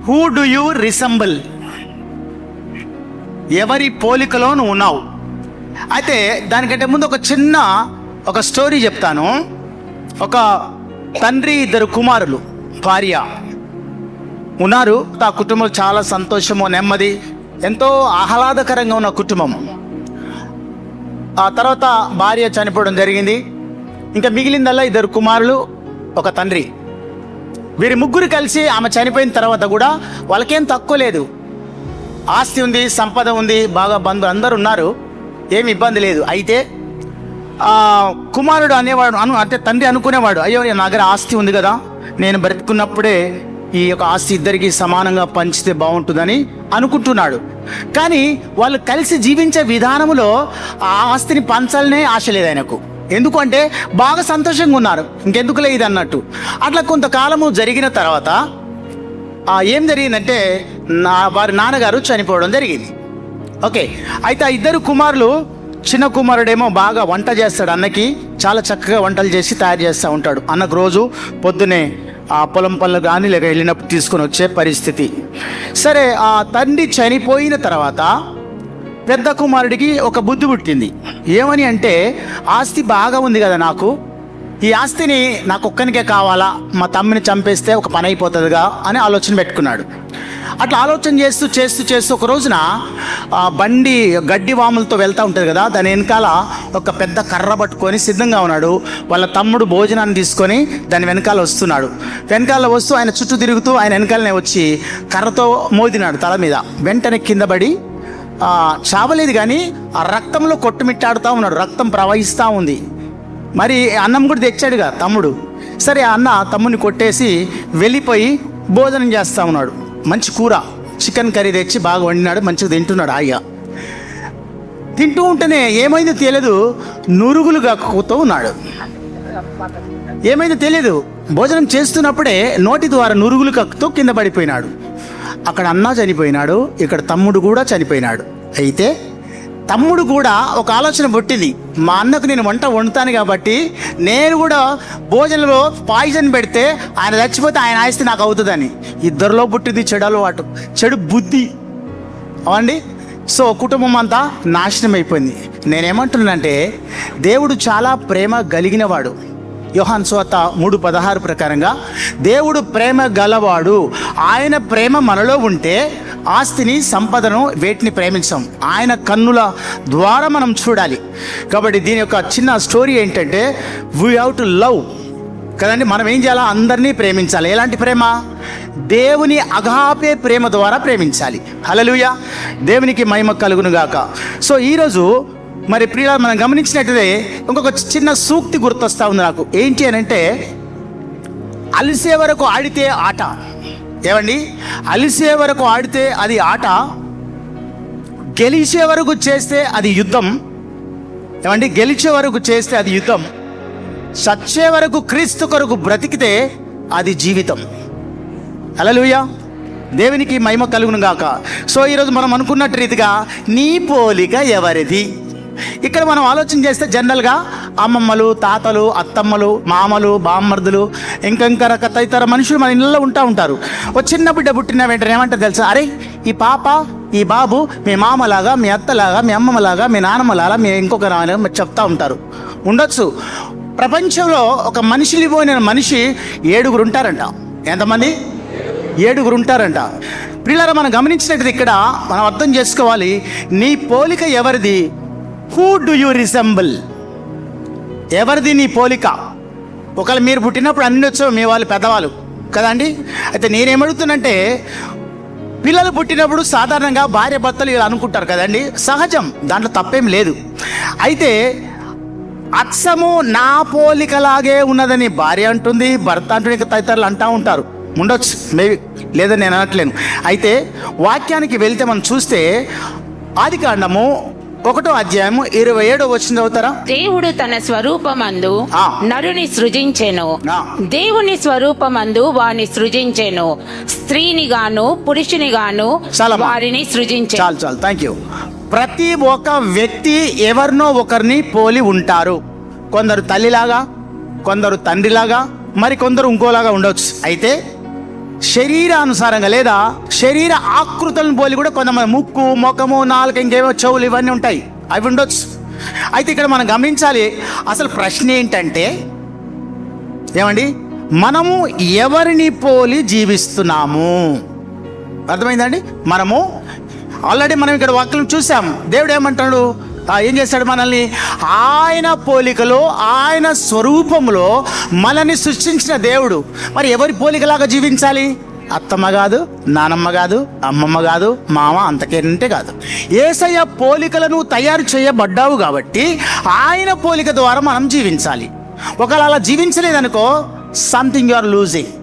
Who do you resemble? ఎవరి పోలికలో నువ్వు ఉన్నావు? అయితే దానికంటే ముందు ఒక స్టోరీ చెప్తాను. ఒక తండ్రి, 2 కుమారులు, భార్య ఉన్నారు. ఆ కుటుంబం చాలా సంతోషము, నెమ్మది, ఎంతో ఆహ్లాదకరంగా ఉన్న కుటుంబం. ఆ తర్వాత భార్య చనిపోవడం జరిగింది. ఇంకా మిగిలిందల్లా 2 కుమారులు, ఒక తండ్రి. వీరి ముగ్గురు కలిసి ఆమె చనిపోయిన తర్వాత కూడా వాళ్ళకేం తక్కువ లేదు. ఆస్తి ఉంది, సంపద ఉంది, బాగా బంధువులు అందరూ ఉన్నారు, ఏమి ఇబ్బంది లేదు. అయితే కుమారుడు అనేవాడు అంటే తండ్రి అనుకునేవాడు, అయ్యో నా దగ్గర ఆస్తి ఉంది కదా, నేను బ్రతుకున్నప్పుడే ఈ యొక్క ఆస్తి ఇద్దరికి సమానంగా పంచితే బాగుంటుందని అనుకుంటున్నాడు. కానీ వాళ్ళు కలిసి జీవించే విధానంలో ఆ ఆస్తిని పంచాలనే ఆశ లేదు ఆయనకు. ఎందుకంటే బాగా సంతోషంగా ఉన్నారు, ఇంకెందుకులే ఇది అన్నట్టు. అట్లా కొంతకాలము జరిగిన తర్వాత ఏం జరిగిందంటే వారి నాన్నగారు చనిపోవడం జరిగింది. ఓకే, అయితే ఆ 2 కుమారులు, చిన్న కుమారుడేమో బాగా వంట చేస్తాడు, అన్నకి చాలా చక్కగా వంటలు చేసి తయారు చేస్తూ ఉంటాడు. అన్నకు రోజు పొద్దునే ఆ పొలం పనులు కానీ లేక వెళ్ళినప్పుడు తీసుకొని వచ్చే పరిస్థితి. సరే, ఆ తండ్రి చనిపోయిన తర్వాత పెద్ద కుమారుడికి ఒక బుద్ధి పుట్టింది. ఏమని అంటే, ఆస్తి బాగా ఉంది కదా నాకు, ఈ ఆస్తిని నాకు ఒక్కనికే కావాలా, మా తమ్మిని చంపేస్తే ఒక పని అయిపోతుందిగా అని ఆలోచన పెట్టుకున్నాడు. అట్లా ఆలోచన చేస్తూ ఒక రోజున బండి గడ్డి వాములతో వెళ్తూ ఉంటుంది కదా, దాని వెనకాల ఒక పెద్ద కర్ర పట్టుకొని సిద్ధంగా ఉన్నాడు. వాళ్ళ తమ్ముడు భోజనాన్ని తీసుకొని దాని వెనకాల వస్తున్నాడు. వెనకాల వస్తూ ఆయన చుట్టూ తిరుగుతూ ఆయన వెనకాలనే వచ్చి కర్రతో మోదినాడు తల మీద. వెంటనే కింద పడి చావలేదు కానీ ఆ రక్తంలో కొట్టుమిట్టాడుతూ ఉన్నాడు, రక్తం ప్రవహిస్తూ ఉంది. మరి అన్నం కూడా తెచ్చాడుగా తమ్ముడు. సరే, అన్న తమ్ముడిని కొట్టేసి వెళ్ళిపోయి భోజనం చేస్తూ ఉన్నాడు. మంచి కూర, చికెన్ కర్రీ తెచ్చి బాగా వండినాడు, మంచిగా తింటున్నాడు. హాయిగా తింటూ ఉంటేనే ఏమైందో తెలియదు, నురుగులు కక్కుతూ ఉన్నాడు. ఏమైందో తెలియదు, భోజనం చేస్తున్నప్పుడే నోటి ద్వారా నురుగులు కక్కుతూ కింద పడిపోయినాడు. అక్కడ అన్న చనిపోయినాడు, ఇక్కడ తమ్ముడు కూడా చనిపోయినాడు. అయితే తమ్ముడు కూడా ఒక ఆలోచన పుట్టింది, మా అన్నకు నేను వంట వండుతాను కాబట్టి నేను కూడా భోజనంలో పాయిజన్ పెడితే ఆయన చచ్చిపోతే ఆయన ఆస్తి నాకు అవుతుందని. ఇద్దరిలో పుట్టింది చెడు అలవాటు, చెడు బుద్ధి అవండి. సో కుటుంబం అంతా నాశనం అయిపోయింది. నేనేమంటున్నానంటే, దేవుడు చాలా ప్రేమ కలిగినవాడు. యోహాను సువార్త 3:16 ప్రకారంగా దేవుడు ప్రేమ గలవాడు. ఆయన ప్రేమ మనలో ఉంటే ఆస్తిని, సంపదను, వేటిని ప్రేమించాం, ఆయన కన్నుల ద్వారా మనం చూడాలి. కాబట్టి దీని యొక్క చిన్న స్టోరీ ఏంటంటే, వీ హ్యావ్ టు లవ్ కదండి. మనం ఏం చేయాలా? అందరినీ ప్రేమించాలి. ఎలాంటి ప్రేమ? దేవుని అగాపే ప్రేమ ద్వారా ప్రేమించాలి. హల్లెలూయా, దేవునికి మహిమ కలుగును గాక. సో ఈరోజు మరి ప్రియ మనం గమనించినట్లయితే ఇంకొక చిన్న సూక్తి గుర్తొస్తా ఉంది నాకు. ఏంటి అని అంటే, అలిసే వరకు ఆడితే ఆట. ఏమండి, అలిసే వరకు ఆడితే అది ఆట, గెలిచే వరకు చేస్తే అది యుద్ధం. ఏమండి, గెలిచే వరకు చేస్తే అది యుద్ధం, చచ్చే వరకు క్రీస్తు కొరకు బ్రతికితే అది జీవితం. హల్లెలూయా, దేవునికి మహిమ కలుగును గాక. సో ఈరోజు మనం అనుకున్నట్టు రీతిగా నీ పోలిక ఎవరిది? ఇక్కడ మనం ఆలోచన చేస్తే జనరల్గా అమ్మమ్మలు, తాతలు, అత్తమ్మలు, మామలు, బామ్మర్దులు, ఇంకా తదితర మనుషులు మన ఇళ్ళలో ఉంటారు. ఒక చిన్న బిడ్డ పుట్టిన వెంటనే ఏమంటారు తెలుసా? అరే, ఈ పాప, ఈ బాబు మీ మామలాగా, మీ అత్తలాగా, మీ అమ్మమ్మలాగా, మీ నాన్నమ్మలాగా, మీ ఇంకొక చెప్తా ఉంటారు. ఉండొచ్చు. ప్రపంచంలో ఒక మనిషిని పోయిన మనిషి 7 ఉంటారంట. ఎంతమంది? 7 ఉంటారంట. పిల్లలు మనం గమనించినట్టు ఇక్కడ మనం అర్థం చేసుకోవాలి, నీ పోలిక ఎవరిది? Who do you resemble? ఎవరిది నీ పోలిక? ఒకవేళ మీరు పుట్టినప్పుడు అన్ని వచ్చావు, మీ వాళ్ళు పెద్దవాళ్ళు కదండి. అయితే నేనేమడుగుతున్నంటే, పిల్లలు పుట్టినప్పుడు సాధారణంగా భార్య భర్తలు ఇలా అనుకుంటారు కదండి, సహజం, దాంట్లో తప్పేం లేదు. అయితే అచ్చము నా పోలికలాగే ఉన్నదని భార్య అంటుంది, భర్త అంటుంది, తదితరులు అంటూ ఉంటారు. ఉండొచ్చు, మేబీ, లేదని నేను అనట్లేను. అయితే వాక్యానికి వెళ్తే మనం చూస్తే ఆదికాండము 1వ అధ్యాయము 27వ వచనం చదువుతారా? దేవుడు తన స్వరూపమందు నరుని సృజించెను, దేవుని స్వరూపమందు వారిని సృజించెను, స్త్రీని గాను పురుషుని గాను వారిని సృజించెను. చాలు, థ్యాంక్ యూ. ప్రతి ఒక్క వ్యక్తి ఎవరినో ఒకరిని పోలి ఉంటారు. కొందరు తల్లిలాగా, కొందరు తండ్రిలాగా, మరి కొందరు ఇంకోలాగా ఉండవచ్చు. అయితే శరీరానుసారంగా లేదా శరీర ఆకృతులను పోలి కూడా కొంతమంది ముక్కు, ముఖము, నాలుక, ఇంకేమో చెవులు ఇవన్నీ ఉంటాయి, అవి ఉండొచ్చు. అయితే ఇక్కడ మనం గమనించాలి, అసలు ప్రశ్న ఏంటంటే ఏమండి, మనము ఎవరిని పోలి జీవిస్తున్నాము? అర్థమైందండి? మనము ఆల్రెడీ మనం ఇక్కడ వాక్యం చూసాం. దేవుడు ఏమంటాడు? ఏం చేశాడు? మనల్ని ఆయన పోలికలో, ఆయన స్వరూపంలో మనల్ని సృష్టించిన దేవుడు. మరి ఎవరి పోలికలాగా జీవించాలి? అత్తమ్మ కాదు, నానమ్మ కాదు, అమ్మమ్మ కాదు, మామ అంతకేంటే కాదు. యేసయ్య పోలికలను తయారు చేయబడ్డావు కాబట్టి ఆయన పోలిక ద్వారా మనం జీవించాలి. ఒకవేళ అలా జీవించలేదనుకో, సంథింగ్ యు ఆర్ లూజింగ్.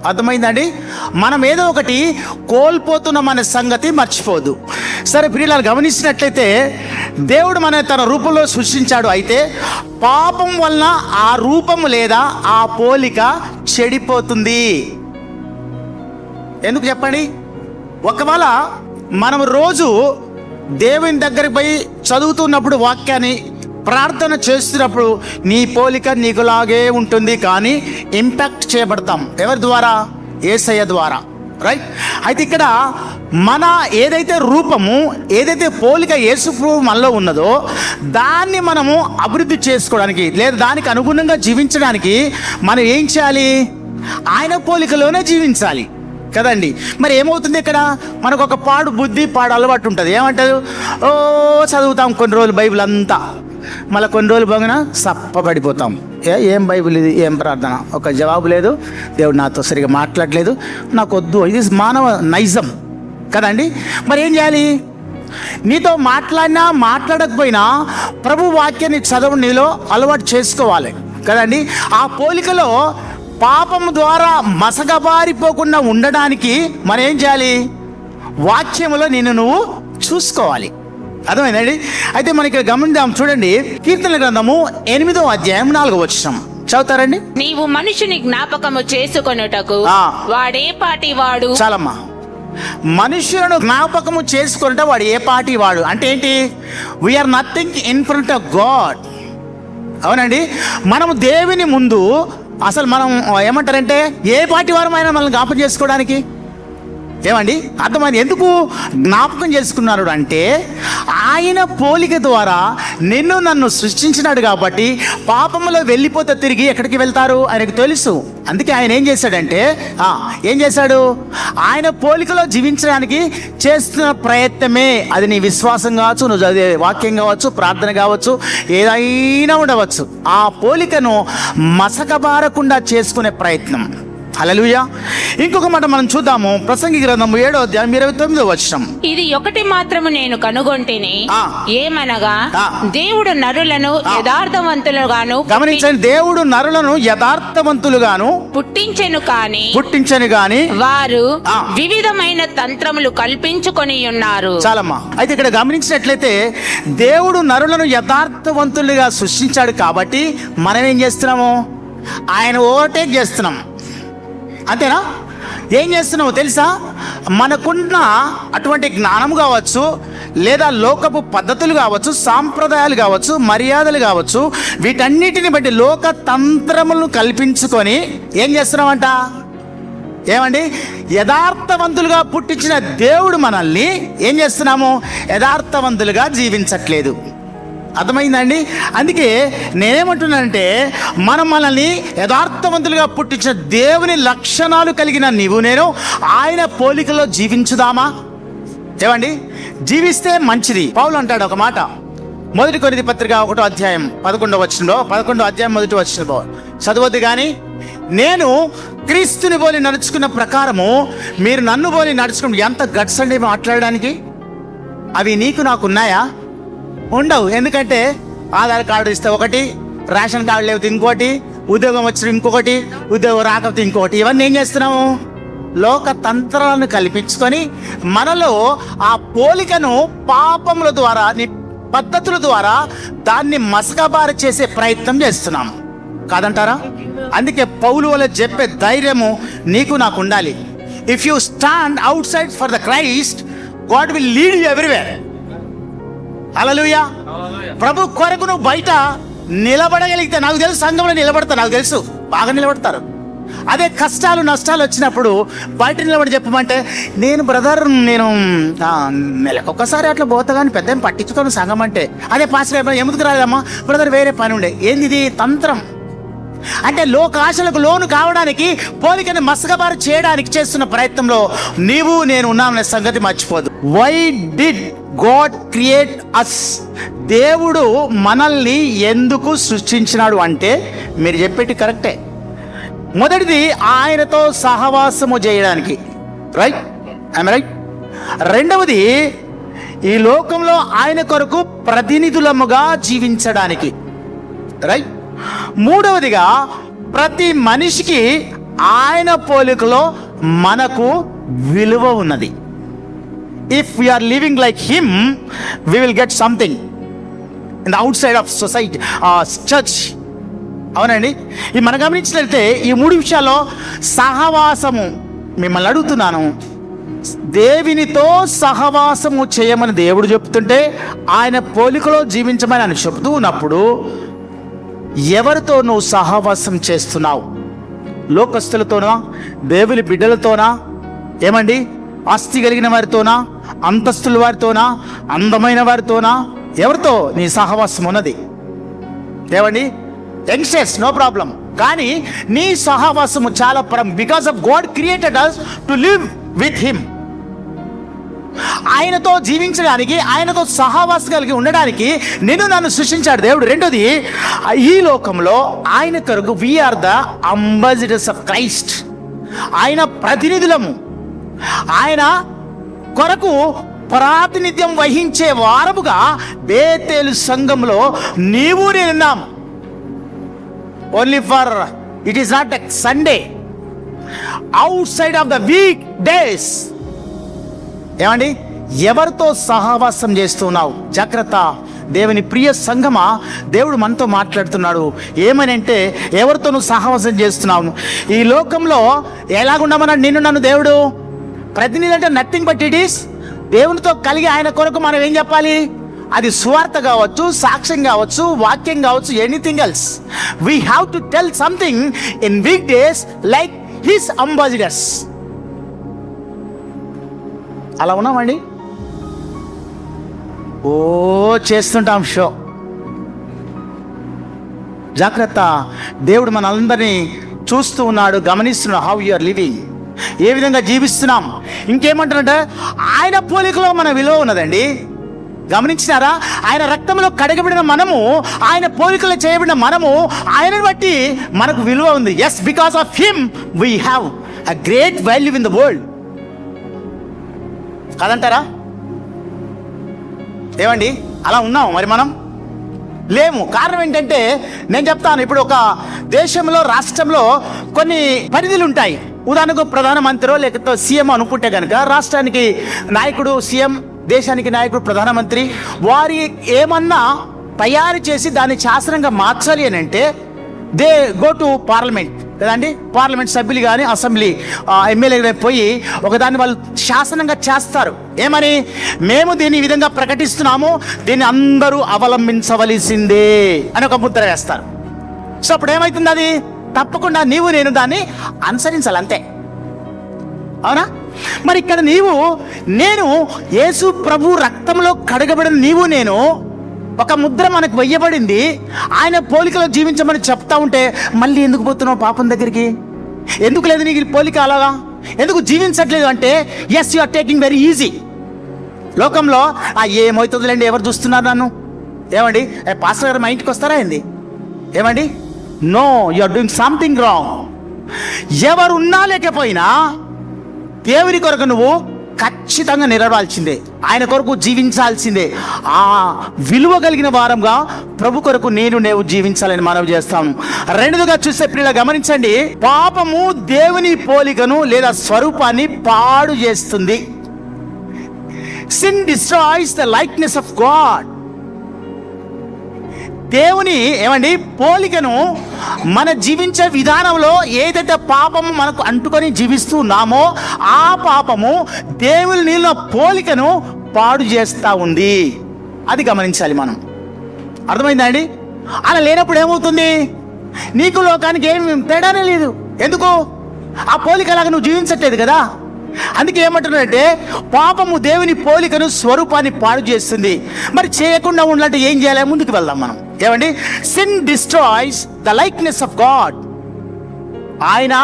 అర్థమైందండి? మనం ఏదో ఒకటి కోల్పోతున్న మన సంగతి మర్చిపోదు. సరే ప్రియులారా, గమనించినట్లయితే దేవుడు మన తన రూపంలో సృష్టించాడు. అయితే పాపం వలన ఆ రూపము లేదా ఆ పోలిక చెడిపోతుంది. ఎందుకు చెప్పండి? ఒకవేళ మనం రోజు దేవుని దగ్గరికి పోయి చదువుతున్నప్పుడు, వాక్యాన్ని ప్రార్థన చేస్తున్నప్పుడు నీ పోలిక నీకులాగే ఉంటుంది, కానీ ఇంపాక్ట్ చేయబడతాం ఎవరి ద్వారా? యేసయ్య ద్వారా, రైట్? అయితే ఇక్కడ మన ఏదైతే రూపము, ఏదైతే పోలిక యేసు ప్రభువు మనలో ఉన్నదో దాన్ని మనము అభివృద్ధి చేసుకోవడానికి లేదా దానికి అనుగుణంగా జీవించడానికి మనం ఏం చేయాలి? ఆయన పోలికలోనే జీవించాలి కదండి. మరి ఏమవుతుంది ఇక్కడ? మనకు ఒక పాడు బుద్ధి, పాడు అలవాటు ఉంటుంది. ఏమంటారు? ఓ చదువుతాం కొన్ని రోజులు బైబిల్ అంతా, మళ్ళీ కొన్ని రోజులు బాగున సప్పబడిపోతాం. ఏం బైబిల్ ఇది, ఏం ప్రార్థన, ఒక జవాబు లేదు, దేవుడు నాతో సరిగా మాట్లాడలేదు, నాకు వద్దు. ఇది మానవ నైజం కదండి. మరి ఏం చేయాలి? నీతో మాట్లాడినా మాట్లాడకపోయినా ప్రభు వాక్యాన్ని చదవడం నీలో అలవాటు చేసుకోవాలి కదండి. ఆ పోలికలో పాపం ద్వారా మసకబారిపోకుండా ఉండడానికి మనం ఏం చేయాలి? వాక్యములో నిన్ను నువ్వు చూసుకోవాలి. అర్థమైందండి? అయితే మనకి ఇక్కడ గమనిద్దాం, చూడండి, కీర్తనల గ్రంథము 8వ అధ్యాయం 4వ వచనం చదువుతారండి. నీవు మనుషుని జ్ఞాపకము చేసుకొనుటకు వాడే పాటి వాడు. చాలమ్మా, మనుషులను జ్ఞాపకము చేసుకుంటే వాడు ఏ పాటి వాడు అంటే ఏంటి? We're nothing in front of God. అవునండి, మనము దేవుని ముందు అసలు మనం ఏమంటారంటే ఏ పాటి వారమైనా మనల్ని జ్ఞాపకం చేసుకోవడానికి. ఏమండి అర్థమైంది? ఎందుకు జ్ఞాపకం చేసుకున్నారు అంటే ఆయన పోలిక ద్వారా నిన్ను నన్ను సృష్టించినాడు కాబట్టి పాపంలో వెళ్ళిపోతే తిరిగి ఎక్కడికి వెళ్తారు ఆయనకు తెలుసు. అందుకే ఆయన ఏం చేశాడంటే ఏం చేశాడు? ఆయన పోలికలో జీవించడానికి చేస్తున్న ప్రయత్నమే అది నీ విశ్వాసం కావచ్చు, నువ్వు చదివే వాక్యం కావచ్చు, ప్రార్థన కావచ్చు, ఏదైనా ఉండవచ్చు. ఆ పోలికను మసకబారకుండా చేసుకునే ప్రయత్నం. హల్లెలూయా. ఇంకొక మాట మనం చూద్దాము, ప్రసంగి గ్రంథము 7వ అధ్యాయం 29వ వచనం. ఇది ఒకటి మాత్రము నేను కనుగొంటిని, ఏమనగా దేవుడు నరులను యథార్థవంతులుగాను. గమనించండి, దేవుడు నరులను యథార్థవంతులుగాను పుట్టించెను గాని వారు వివిధమైన తంత్రములు కల్పించుకొని ఉన్నారు. చాలమ్మా. అయితే ఇక్కడ గమనించినట్లయితే దేవుడు నరులను యథార్థవంతులుగా సృష్టించాడు కాబట్టి మనం ఏం చేస్తున్నాము? ఆయన ఓవర్టేక్ చేస్తున్నాం. అంతేనా? ఏం చేస్తున్నావు తెలుసా? మనకున్న అటువంటి జ్ఞానం కావచ్చు, లేదా లోకపు పద్ధతులు కావచ్చు, సాంప్రదాయాలు కావచ్చు, మర్యాదలు కావచ్చు, వీటన్నిటిని బట్టి లోక తంత్రములను కల్పించుకొని ఏం చేస్తున్నామంట? ఏమండి, యథార్థవంతులుగా పుట్టించిన దేవుడు మనల్ని ఏం చేస్తున్నాము? యథార్థవంతులుగా జీవించట్లేదు. అర్థమైందండి? అందుకే నేనేమంటున్నానంటే మనం మనల్ని యథార్థవంతులుగా పుట్టించిన దేవుని లక్షణాలు కలిగిన నీవు నేను ఆయన పోలికలో జీవించుదామా? ఏమండి, జీవిస్తే మంచిది. పౌలు అంటాడు ఒక మాట, 1 కొరింథీ పత్రిక 1వ అధ్యాయం 11వ వచనంలో, 11వ అధ్యాయం 1వ వచనంలో చదవద్దు కానీ, నేను క్రీస్తుని పోలి నడుచుకున్న ప్రకారము మీరు నన్ను పోలి నడుచుకుని. ఎంత గట్స్ అండి మాట్లాడడానికి! అవి నీకు నాకు ఉన్నాయా? ఉండవు. ఎందుకంటే ఆధార్ కార్డు ఇస్తే ఒకటి, రేషన్ కార్డు లేకపోతే ఇంకోటి, ఉద్యోగం వచ్చిన ఇంకొకటి, ఉద్యోగం రాకపోతే ఇంకొకటి. ఇవన్నీ ఏం చేస్తున్నాము? లోక తంత్రాలను కల్పించుకొని మనలో ఆ పోలికను పాపముల ద్వారా, పద్ధతుల ద్వారా దాన్ని మసకబారి చేసే ప్రయత్నం చేస్తున్నాం. కాదంటారా? అందుకే పౌలు వల్ల చెప్పే ధైర్యము నీకు నాకు ఉండాలి. If you stand outside for the Christ, God will lead you everywhere. హల్లెలూయా. ప్రభు కొరకు నువ్వు బయట నిలబడగలిగితే, నాకు తెలుసు సంఘంలో నిలబడతా, నాకు తెలుసు బాగా నిలబడతారు. అదే కష్టాలు నష్టాలు వచ్చినప్పుడు బయట నిలబడి చెప్పమంటే, నేను బ్రదర్ నెలకు ఒక్కసారి అట్లా పోతా కానీ పెద్ద ఏం పట్టించుకోను సంఘం అంటే. అదే పాస్టర్ ఎందుకు రాలేదమ్మా బ్రదర్, వేరే పని ఉండే. ఏంది ఇది తంత్రం? అంటే లోకాశలకు లోను కావడానికి, పోలికని మసకబారు చేయడానికి చేస్తున్న ప్రయత్నంలో నీవు నేను ఉన్నామనే సంగతి మర్చిపోదు. వై డిడ్ గాడ్ క్రియేట్ అస్? దేవుడు మనల్ని ఎందుకు సృష్టించినాడు అంటే, మీరు చెప్పేటి కరెక్టే. మొదటిది ఆయనతో సహవాసము చేయడానికి, రైట్? I'm right. రెండవది ఈ లోకంలో ఆయన కొరకు ప్రతినిధులముగా జీవించడానికి, రైట్? మూడవదిగా ప్రతి మనిషికి ఆయన పోలికలో మనకు విలువ ఉన్నది. If we're living like him, we will get something in the outside of society, church. అవునండి. ఇది మనం గమనించినట్లయితే ఈ మూడు విషయాల్లో సహవాసము, మిమ్మల్ని అడుగుతున్నాను, దేవునితో సహవాసము చేయమని దేవుడు చెప్తుంటే, ఆయన పోలికలో జీవించమని ఆయన చెప్తూ ఉన్నప్పుడు, ఎవరితో నువ్వు సహవాసం చేస్తున్నావు? లోకస్తులతోనా, దేవుని బిడ్డలతోనా, ఏమండి ఆస్తి కలిగిన వారితోనా, అంతస్తుల వారితోనా, అందమైన వారితోనా? ఎవరితో నీ సహవాసం ఉన్నది? ఏమండి యంగ్స్టర్స్, నో ప్రాబ్లం, కానీ నీ సహవాసము చాలా because of God created us to live with him. ఆయనతో జీవించడానికి, ఆయనతో సహవాసం కలిగి ఉండడానికి నిన్ను నన్ను సృష్టించాడు దేవుడు. రెండోది, ఈ లోకంలో ఆయన కొరకు we're the ambassadors of Christ. ఆయన ప్రతినిధులము. ఆయన కొరకు ప్రాతినిధ్యం వహించే వారముగా బేతేలు సంఘంలో నీవు నేనున్నాం. Only for it is not a Sunday, outside of the week days. ఏమండి, ఎవరితో సహవాసం చేస్తున్నావు? జాగ్రత్త. దేవుని ప్రియ సంఘమా, దేవుడు మనతో మాట్లాడుతున్నాడు. ఏమని అంటే, ఎవరితో నువ్వు సహవాసం చేస్తున్నావు? ఈ లోకంలో ఎలాగుండమన్నాడు నిన్ను నన్ను దేవుడు? ప్రతినిధి అంటే నథింగ్ బట్ ఇట్ ఈస్ దేవునితో కలిగి ఆయన కొరకు మనం ఏం చెప్పాలి? అది సువార్త కావచ్చు, సాక్ష్యం కావచ్చు, వాక్యం కావచ్చు, anything else. We have to tell something in week days like his ambassadors. అలా ఉన్నామండి. చేస్తుంటాం షో. జాగ్రత్త. దేవుడు మనందరినీ చూస్తూ ఉన్నాడు, గమనిస్తున్నాడు. హౌ యు ఆర్ లివింగ్, ఏ విధంగా జీవిస్తున్నాం. ఇంకేమంటారంటే, ఆయన పోలికలో మన విలువ ఉన్నదండి. గమనించినారా? ఆయన రక్తంలో కడగబడిన మనము, ఆయన పోలికలో చేయబడిన మనము, ఆయనను బట్టి మనకు విలువ ఉంది. Yes, because of him we have a great value in the world. కాదంటారా? ఏమండి, అలా ఉన్నాము మరి మనం? లేము. కారణం ఏంటంటే, నేను చెప్తాను. ఇప్పుడు ఒక దేశంలో, రాష్ట్రంలో కొన్ని పరిధులు ఉంటాయి. ఉదాహరణకు ప్రధానమంత్రి లేకపోతే సీఎం అనుకుంటే కనుక, రాష్ట్రానికి నాయకుడు సీఎం, దేశానికి నాయకుడు ప్రధానమంత్రి, వారి ఏమన్నా తయారు చేసి దాన్ని శాసనంగా మార్చాలి అని అంటే దే గో టు పార్లమెంట్ కదండి. పార్లమెంట్ సభ్యులు కానీ అసెంబ్లీ ఎమ్మెల్యే పోయి ఒకదాన్ని వాళ్ళు శాసనంగా చేస్తారు. ఏమని? మేము దీన్ని ఈ విధంగా ప్రకటిస్తున్నాము, దీన్ని అందరూ అవలంబించవలసిందే అని ఒక ముద్ర వేస్తారు. సో అప్పుడు ఏమవుతుంది? అది తప్పకుండా నీవు నేను దాన్ని అనుసరించాలి, అంతే. అవునా? మరి ఇక్కడ నేను యేసు ప్రభు రక్తంలో కడగబడిన నీవు నేను, ఒక ముద్ర మనకు వెయ్యబడింది. ఆయన పోలికలో జీవించమని చెప్తా ఉంటే మళ్ళీ ఎందుకు పోతున్నావు పాపం దగ్గరికి? ఎందుకు లేదు నీకు పోలిక? అలాగా ఎందుకు జీవించట్లేదు అంటే, yes, you are taking very easy. లోకంలో ఏమవుతుందిలేండి, ఎవరు చూస్తున్నారు నన్ను? ఏమండి, పాస్టర్ గారు మా ఇంటికి వస్తారా ఏంది? ఏమండి, no, you are doing something wrong. ఎవరున్నా లేకపోయినా దేవుని కొరకు నువ్వు ఖచ్చితంగా నిలవాల్సిందే, ఆయన కొరకు జీవించాల్సిందే. ఆ విలువ కలిగిన వారంగా ప్రభు కొరకు నేను జీవించాలని మనవి చేస్తాము. రెండోదిగా చూస్తే ప్రియుల గమనించండి, పాపము దేవుని పోలికను లేదా స్వరూపాన్ని పాడు చేస్తుంది. Sin destroys the likeness of God. దేవుని పోలికను మన జీవించే విధానంలో ఏదైతే పాపము మనకు అంటుకొని జీవిస్తున్నామో ఆ పాపము దేవుని నీళ్ళ పోలికను పాడు చేస్తూ ఉంది. అది గమనించాలి మనం. అర్థమైందా అండి? అలా లేనప్పుడు ఏమవుతుంది? నీకు లోకానికి ఏమి తేడానే లేదు. ఎందుకు? ఆ పోలికలాగా నువ్వు జీవించట్లేదు కదా. అందుకే ఏమంటున్నాడంటే పాపము దేవుని పోలికను, స్వరూపాన్ని పాడు చేస్తుంది. మరి చేయకుండా ఉండాలంటే ఏం చేయాలి? ముందుకు వెళ్దాం మనం. ఏమండి? Sin destroys the likeness of God. ఆయన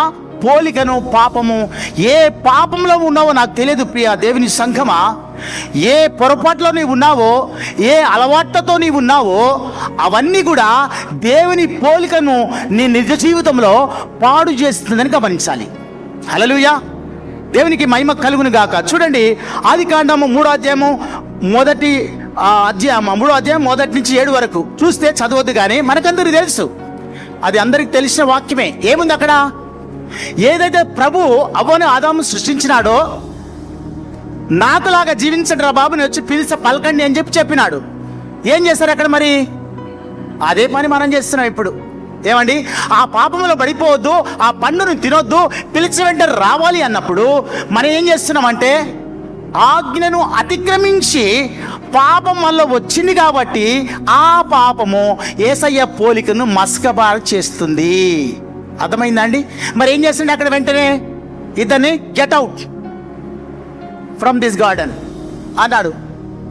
పోలికను, పాపము, ఏ పాపంలో ఉన్నావో నాకు తెలియదు ప్రియ దేవుని సంఘమా, ఏ పొరపాట్లో నీవు ఉన్నావో, ఏ అలవాట్లతో నీవు ఉన్నావో, అవన్నీ కూడా దేవుని పోలికను నీ నిజ జీవితంలో పాడు చేస్తుందని గమనించాలి. హల్లెలూయా, దేవునికి మహిమ కలుగును గాక. చూడండి, ఆదికాండము 3వ అధ్యాయము 3వ అధ్యాయం 1 నుంచి 7 వరకు చూస్తే చదవద్దు, కానీ మనకందరికి తెలుసు, అది అందరికి తెలిసిన వాక్యమే. ఏముంది అక్కడ? ఏదైతే ప్రభు అవ్వను ఆదాము సృష్టించినాడో, నాకులాగా జీవించండి రా బాబుని వచ్చి పిలిచి పలకండి అని చెప్పినాడు. ఏం చేశారు అక్కడ? మరి అదే పని మనం చేస్తున్నాం ఇప్పుడు. ఏమండి? ఆ పాపంలో పడిపోవద్దు, ఆ పండును తినొద్దు, పిలిచి వెంట రావాలి అన్నప్పుడు మనం ఏం చేస్తున్నామంటే ఆజ్ఞను అతిక్రమించి పాపం వల్ల వచ్చింది కాబట్టి ఆ పాపము యేసయ్య పోలికను మస్కబారు చేస్తుంది. అర్థమైందా అండి? మరి ఏం చేస్తుండే అక్కడ? వెంటనే ఇతన్ని get out from this garden అన్నాడు,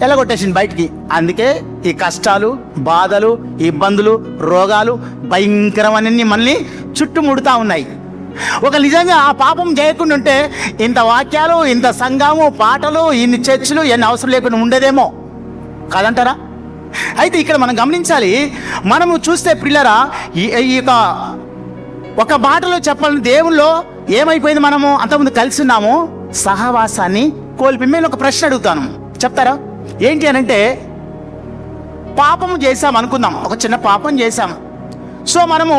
ఎలాగొట్టేసింది బయటికి. అందుకే ఈ కష్టాలు, బాధలు, ఇబ్బందులు, రోగాలు భయంకరమన్నీ మనల్ని చుట్టుముడుతూ ఉన్నాయి. ఒక నిజంగా ఆ పాపం చేయకుండా ఉంటే ఇంత వాక్యాలు, ఇంత సంఘము, పాటలు, ఇన్ని చర్చలు ఎన్ని అవసరం లేకుండా ఉండేదేమో కాదంటారా? అయితే ఇక్కడ మనం గమనించాలి. మనము చూస్తే పిల్లరా, ఈ ఒక మాటలో చెప్పాలని దేవుల్లో ఏమైపోయింది? మనము అంతకుముందు కలిసి ఉన్నాము, సహవాసాన్ని కోల్పోయి. నేను ఒక ప్రశ్న అడుగుతాను, చెప్తారా? ఏంటి అనంటే, పాపము చేశాం అనుకుందాం, ఒక చిన్న పాపం చేశాం. సో మనము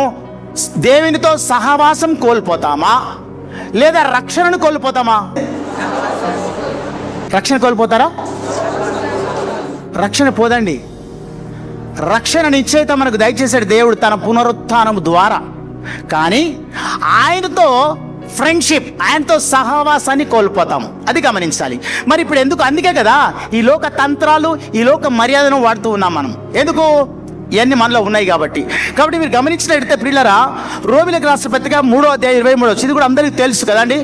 దేవునితో సహవాసం కోల్పోతామా, లేదా రక్షణను కోల్పోతామా? రక్షణ కోల్పోతారా? రక్షణ పోదండి. రక్షణ నిశ్చయిత మనకు దయచేసాడు దేవుడు తన పునరుత్థానం ద్వారా. కానీ ఆయనతో ఫ్రెండ్షిప్, ఆయనతో సహవాసాన్ని కోల్పోతాము. అది గమనించాలి. మరి ఇప్పుడు ఎందుకు? అందుకే కదా ఈ లోక తంత్రాలు, ఈ లోక మర్యాదను వాడుతూ ఉన్నాం మనం. ఎందుకు? ఇవన్నీ మనలో ఉన్నాయి కాబట్టి. మీరు గమనించినట్లయితే ప్రియులారా, రోమీయులకు రాసిన పత్రిక 3వ అధ్యాయం 23 ఇది కూడా అందరికీ తెలుసు కదండి.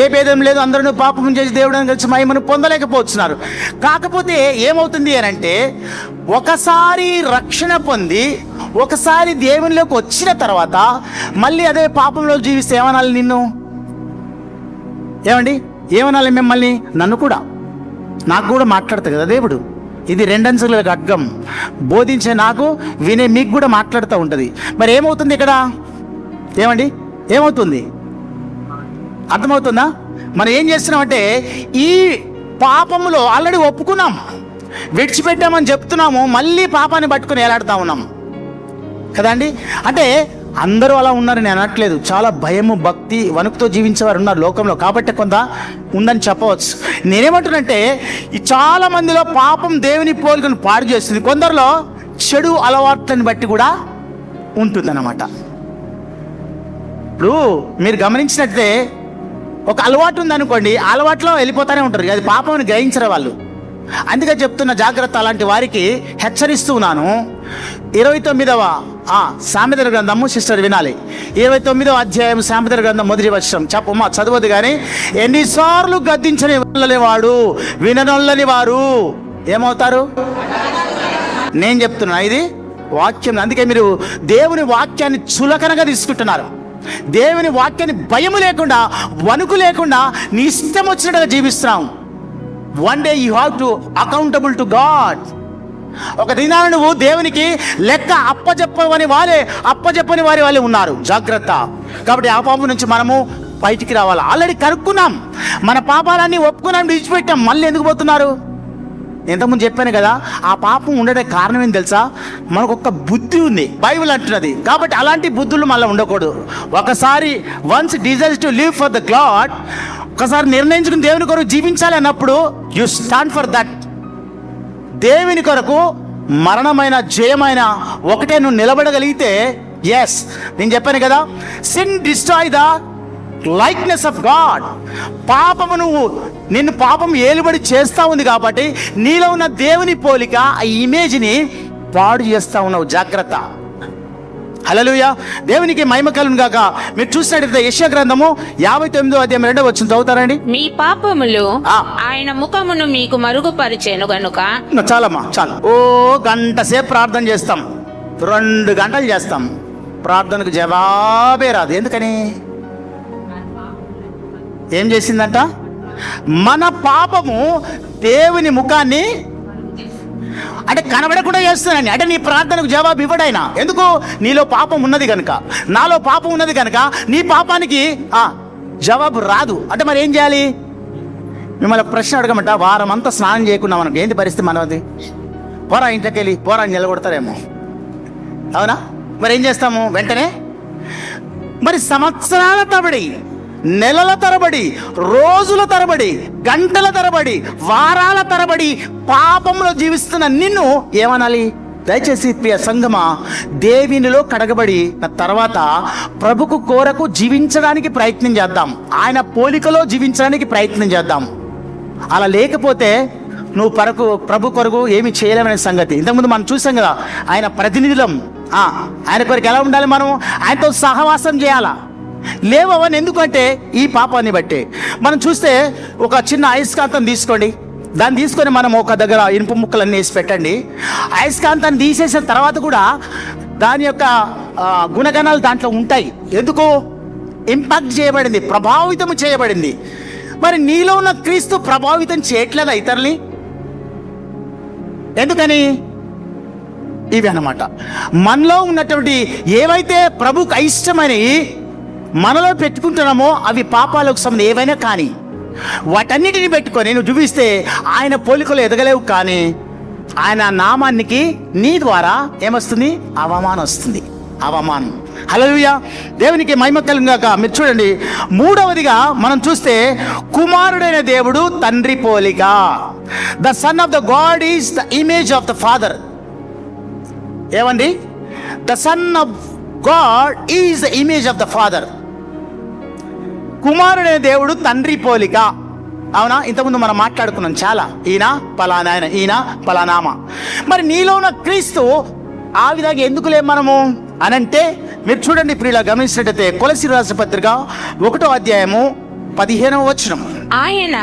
ఏ భేదం లేదు, అందరూ పాపం చేసి దేవుడిని కలిసి మహిమను పొందలేకపోతున్నారు. కాకపోతే ఏమవుతుంది అని అంటే, ఒకసారి రక్షణ పొంది ఒకసారి దేవునిలోకి వచ్చిన తర్వాత మళ్ళీ అదే పాపంలో జీవిస్తే ఏమనాలి? నిన్ను ఏమండి ఏమనాలి? మిమ్మల్ని, నన్ను కూడా, నాకు కూడా మాట్లాడతాడు కదా దేవుడు. ఇది రెండంచుల ఖడ్గం, బోధించే నాకు, వినే మీకు కూడా మాట్లాడుతూ ఉంటుంది. మరి ఏమవుతుంది ఇక్కడ? ఏమండి ఏమవుతుంది? అర్థమవుతుందా? మనం ఏం చేస్తున్నామంటే ఈ పాపములో ఆల్రెడీ ఒప్పుకున్నాం, విడిచిపెట్టామని చెప్తున్నాము, మళ్ళీ పాపాన్ని పట్టుకుని ఏలాడుతూ ఉన్నాం కదండి. అంటే అందరూ అలా ఉన్నారని నేను అనట్లేదు. చాలా భయము, భక్తి, వణుకుతో జీవించేవారు ఉన్నారు లోకంలో, కాబట్టి కొంత ఉందని చెప్పవచ్చు. నేనేమంటున్నంటే ఈ చాలా మందిలో పాపం దేవుని పోలికను పాడు చేస్తుంది. కొందరిలో చెడు అలవాట్లను బట్టి కూడా ఉంటుందన్నమాట. ఇప్పుడు మీరు గమనించినట్లయితే ఒక అలవాటు ఉందనుకోండి, ఆ అలవాట్లో వెళ్ళిపోతూనే ఉంటారు, అది పాపం గ్రహించరు వాళ్ళు. అందుకే చెప్తున్న జాగ్రత్త, అలాంటి వారికి హెచ్చరిస్తూ ఉన్నాను. 29వ సామెతల గ్రంథము సిస్టర్ వినాలి. 29వ అధ్యాయం సామెతల గ్రంథం 1వ వచనం చెప్పమ్మా, చదవదు కానీ, ఎన్నిసార్లు గద్దించని వాళ్ళని వాడు విననొల్లని వారు ఏమవుతారు? నేను చెప్తున్నా, ఇది వాక్యం. అందుకే మీరు దేవుని వాక్యాన్ని చులకనగా తీసుకుంటున్నారు. దేవుని వాక్యాన్ని భయము లేకుండా, వణుకు లేకుండా నీ ఇష్టం వచ్చినట్టుగా జీవిస్తున్నాం. One day you have to accountable to God. ఒక దినాన్ని నువ్వు దేవునికి లెక్క అప్పజెప్పని వారే వాళ్ళే ఉన్నారు. జాగ్రత్త. కాబట్టి ఆ పాపం నుంచి మనము బయటికి రావాలి. ఆల్రెడీ కనుక్కున్నాం, మన పాపాలన్నీ ఒప్పుకున్నాం, విడిచిపెట్టాం, మళ్ళీ ఎందుకు పోతున్నారు? ఇంతకుముందు చెప్పాను కదా, ఆ పాపం ఉండడానికి కారణం ఏంటి తెలుసా? మనకు ఒక బుద్ధి ఉంది, బైబిల్ అంటున్నది. కాబట్టి అలాంటి బుద్ధులు మళ్ళీ ఉండకూడదు. ఒకసారి once desires to live for the God, ఒకసారి నిర్ణయించుకుని దేవుని కొరకు జీవించాలి అన్నప్పుడు యు స్టాండ్ ఫర్ దట్. దేవుని కొరకు మరణమైన జయమైన ఒకటే నువ్వు నిలబడగలిగితే, ఎస్, నేను చెప్పాను కదా, sin destroy the likeness of God. పాపము నిన్ను పాపం ఏలుబడి చేస్తూ ఉంది కాబట్టి నీలో ఉన్న దేవుని పోలిక, ఆ ఇమేజ్ని పాడు చేస్తూ ఉన్నావు. జాగ్రత్త. హల్లెలూయా. దేవునికి మహిమ కలుగును గాక. మీరు చూసినట్లయితే యెషయా గ్రంథము 59వ అధ్యాయం 2వ వచనం చదువుతారండి. మీ పాపములు ఆ. ఆయన ముఖమును మీకు మరుగుపరిచెను గనుక. చాలమ్మా చాలు. ఓ గంట సేపు ప్రార్థన చేస్తాం, 2 గంటలు చేస్తాం, ప్రార్థనకు జవాబే రాదు. ఎందుకని? ఏం చేసిందంట? మన పాపము దేవుని ముఖాన్ని అంటే కనబడకుండా చేస్తున్నాను. అంటే నీ ప్రార్థనకు జవాబు ఇవ్వడైనా. ఎందుకు? నీలో పాపం ఉన్నది కనుక, నాలో పాపం ఉన్నది కనుక నీ పాపానికి జవాబు రాదు. అంటే మరి ఏం చేయాలి? మిమ్మల్ని ప్రశ్న అడగమంట, వారం అంతా స్నానం చేయకుండా మనకు ఏంటి పరిస్థితి? మనది పోరా ఇంట్లోకి వెళ్ళి పోరా నిలబడతారేమో, అవునా? మరి ఏం చేస్తాము వెంటనే? మరి సంవత్సరాల తరబడి, నెలల తరబడి, రోజుల తరబడి, గంటల తరబడి, వారాల తరబడి పాపంలో జీవిస్తున్న నిన్ను ఏమనాలి? దయచేసి ప్రియ సంగమా, దేవునిలో కడగబడి తర్వాత ప్రభుకు కోరకు జీవించడానికి ప్రయత్నం చేద్దాం. ఆయన పోలికలో జీవించడానికి ప్రయత్నం చేద్దాం. అలా లేకపోతే నువ్వు ప్రభు కొరకు ఏమి చేయలేమనే సంగతి. ఇంతకుముందు మనం చూసాం కదా, ఆయన ప్రతినిధులం. ఆయన కొరకు ఎలా ఉండాలి? మనం ఆయనతో సహవాసం చేయాలా? లేవని. ఎందుకంటే ఈ పాపాన్ని బట్టి మనం చూస్తే ఒక చిన్న అయస్కాంతం తీసుకోండి, దాన్ని తీసుకొని మనం ఒక దగ్గర ఇనుప ముక్కలన్నీ వేసి పెట్టండి. అయస్కాంతాన్ని తీసేసిన తర్వాత కూడా దాని యొక్క గుణగణాలు దాంట్లో ఉంటాయి. ఎందుకు? ఇంపాక్ట్ చేయబడింది, ప్రభావితం చేయబడింది. మరి నీలో ఉన్న క్రీస్తు ప్రభావితం చేయట్లేదా ఇతరుల్ని? ఎందుకని? ఇవి అన్నమాట. మనలో ఉన్నటువంటి ఏవైతే ప్రభుకు అయిష్టమని మనలో పెట్టుకుంటున్నామో అవి పాపాలకు సంబంధం ఏవైనా కానీ వాటన్నిటిని పెట్టుకొని నువ్వు చూపిస్తే ఆయన పోలికలు ఎదగలేవు. కానీ ఆయన నామానికి నీ ద్వారా ఏమొస్తుంది? అవమానం వస్తుంది, అవమానం. హల్లెలూయా. దేవునికి మహిమ కలుగును గాక. మీరు చూడండి, 3వదిగా మనం చూస్తే కుమారుడైన దేవుడు తండ్రి పోలిక. The son of the God is the image of the father. ఏమండి? The son of God is the image of the father. కుమారుడైన దేవుడు తండ్రి పోలిక. అవునా? ఇంతకుముందు మనం మాట్లాడుకున్నాం చాలా. ఈయన పలానా, ఆయన ఈయన పలానామ. మరి నీలో ఉన్న క్రీస్తు ఆ విధంగా ఎందుకు లేము మనము అనంటే, మీరు చూడండి ప్రియులా, గమనించినట్టయితే కొలస్సీయులకు రాసిన పత్రిక 1వ అధ్యాయము 15వ వచనం. ఆయన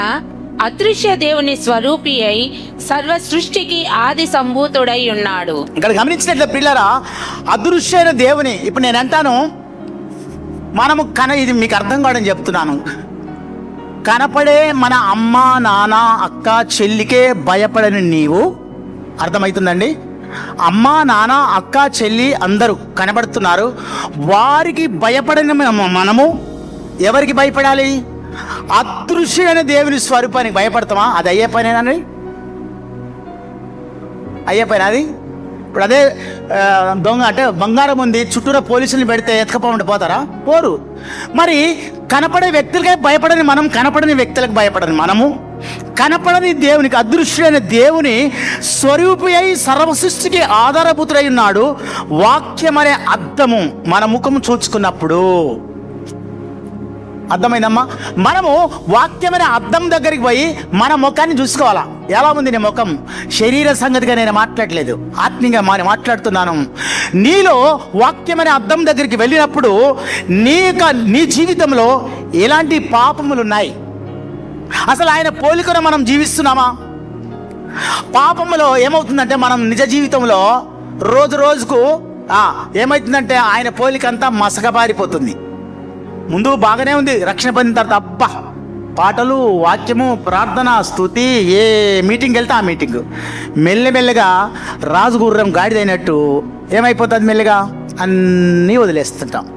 అదృశ్య దేవుని స్వరూపి అయి సర్వ సృష్టికి ఆది సంభూతుడై ఉన్నాడు. ఇక్కడ గమనించినట్లయితే ప్రియులారా, అదృశ్యమైన దేవుని ఇప్పుడు నేను అంటాను, మనము ఇది మీకు అర్థం కావడం చెప్తున్నాను. కనపడే మన అమ్మ, నాన్న, అక్క, చెల్లికే భయపడని నీవు, అర్థమవుతుందండి? అమ్మ, నాన్న, అక్క, చెల్లి అందరూ కనబడుతున్నారు. వారికి భయపడని మనము ఎవరికి భయపడాలి? అదృశ్యమైన దేవుని స్వరూపానికి భయపడతామా? అది అయ్యే పనేనండి? అయ్యే పని అది? ఇప్పుడు అదే దొంగ అంటే బంగారం ఉంది, చుట్టూరా పోలీసులు పెడితే ఎత్తుకపోమంటే పోతారా? పోరు. మరి కనపడే వ్యక్తులకే భయపడని మనం, కనపడని వ్యక్తులకు భయపడని మనము, కనపడని దేవునికి, అదృశ్యమైన దేవుని స్వరూపి అయి సర్వసృష్టికి ఆధారభూతుడై ఉన్నాడు. వాక్యం అనే అద్దము మన ముఖము చూచుకున్నప్పుడు, అర్థమైందమ్మా? మనము వాక్యమైన అద్దం దగ్గరికి పోయి మన ముఖాన్ని చూసుకోవాలా. ఎలా ఉంది నీ ముఖం? శరీర సంగతిగా నేను మాట్లాడలేదు, ఆత్మీయంగా మాట్లాడుతున్నాను. నీలో వాక్యమైన అద్దం దగ్గరికి వెళ్ళినప్పుడు నీ జీవితంలో ఎలాంటి పాపములు ఉన్నాయి? అసలు ఆయన పోలికను మనం జీవిస్తున్నామా? పాపములో ఏమవుతుందంటే మనం నిజ జీవితంలో రోజు రోజుకు ఏమవుతుందంటే ఆయన పోలికంతా మసకబారిపోతుంది. ముందు బాగానే ఉంది, రక్షణ పొందిన తర్వాత అబ్బా పాటలు, వాక్యము, ప్రార్థన, స్తుతి, ఏ మీటింగ్ వెళ్తే ఆ మీటింగ్. మెల్లమెల్లగా రాజుగుర్రం గాడిదైనట్టు ఏమైపోతుంది? మెల్లగా అన్నీ వదిలేస్తుంటాం.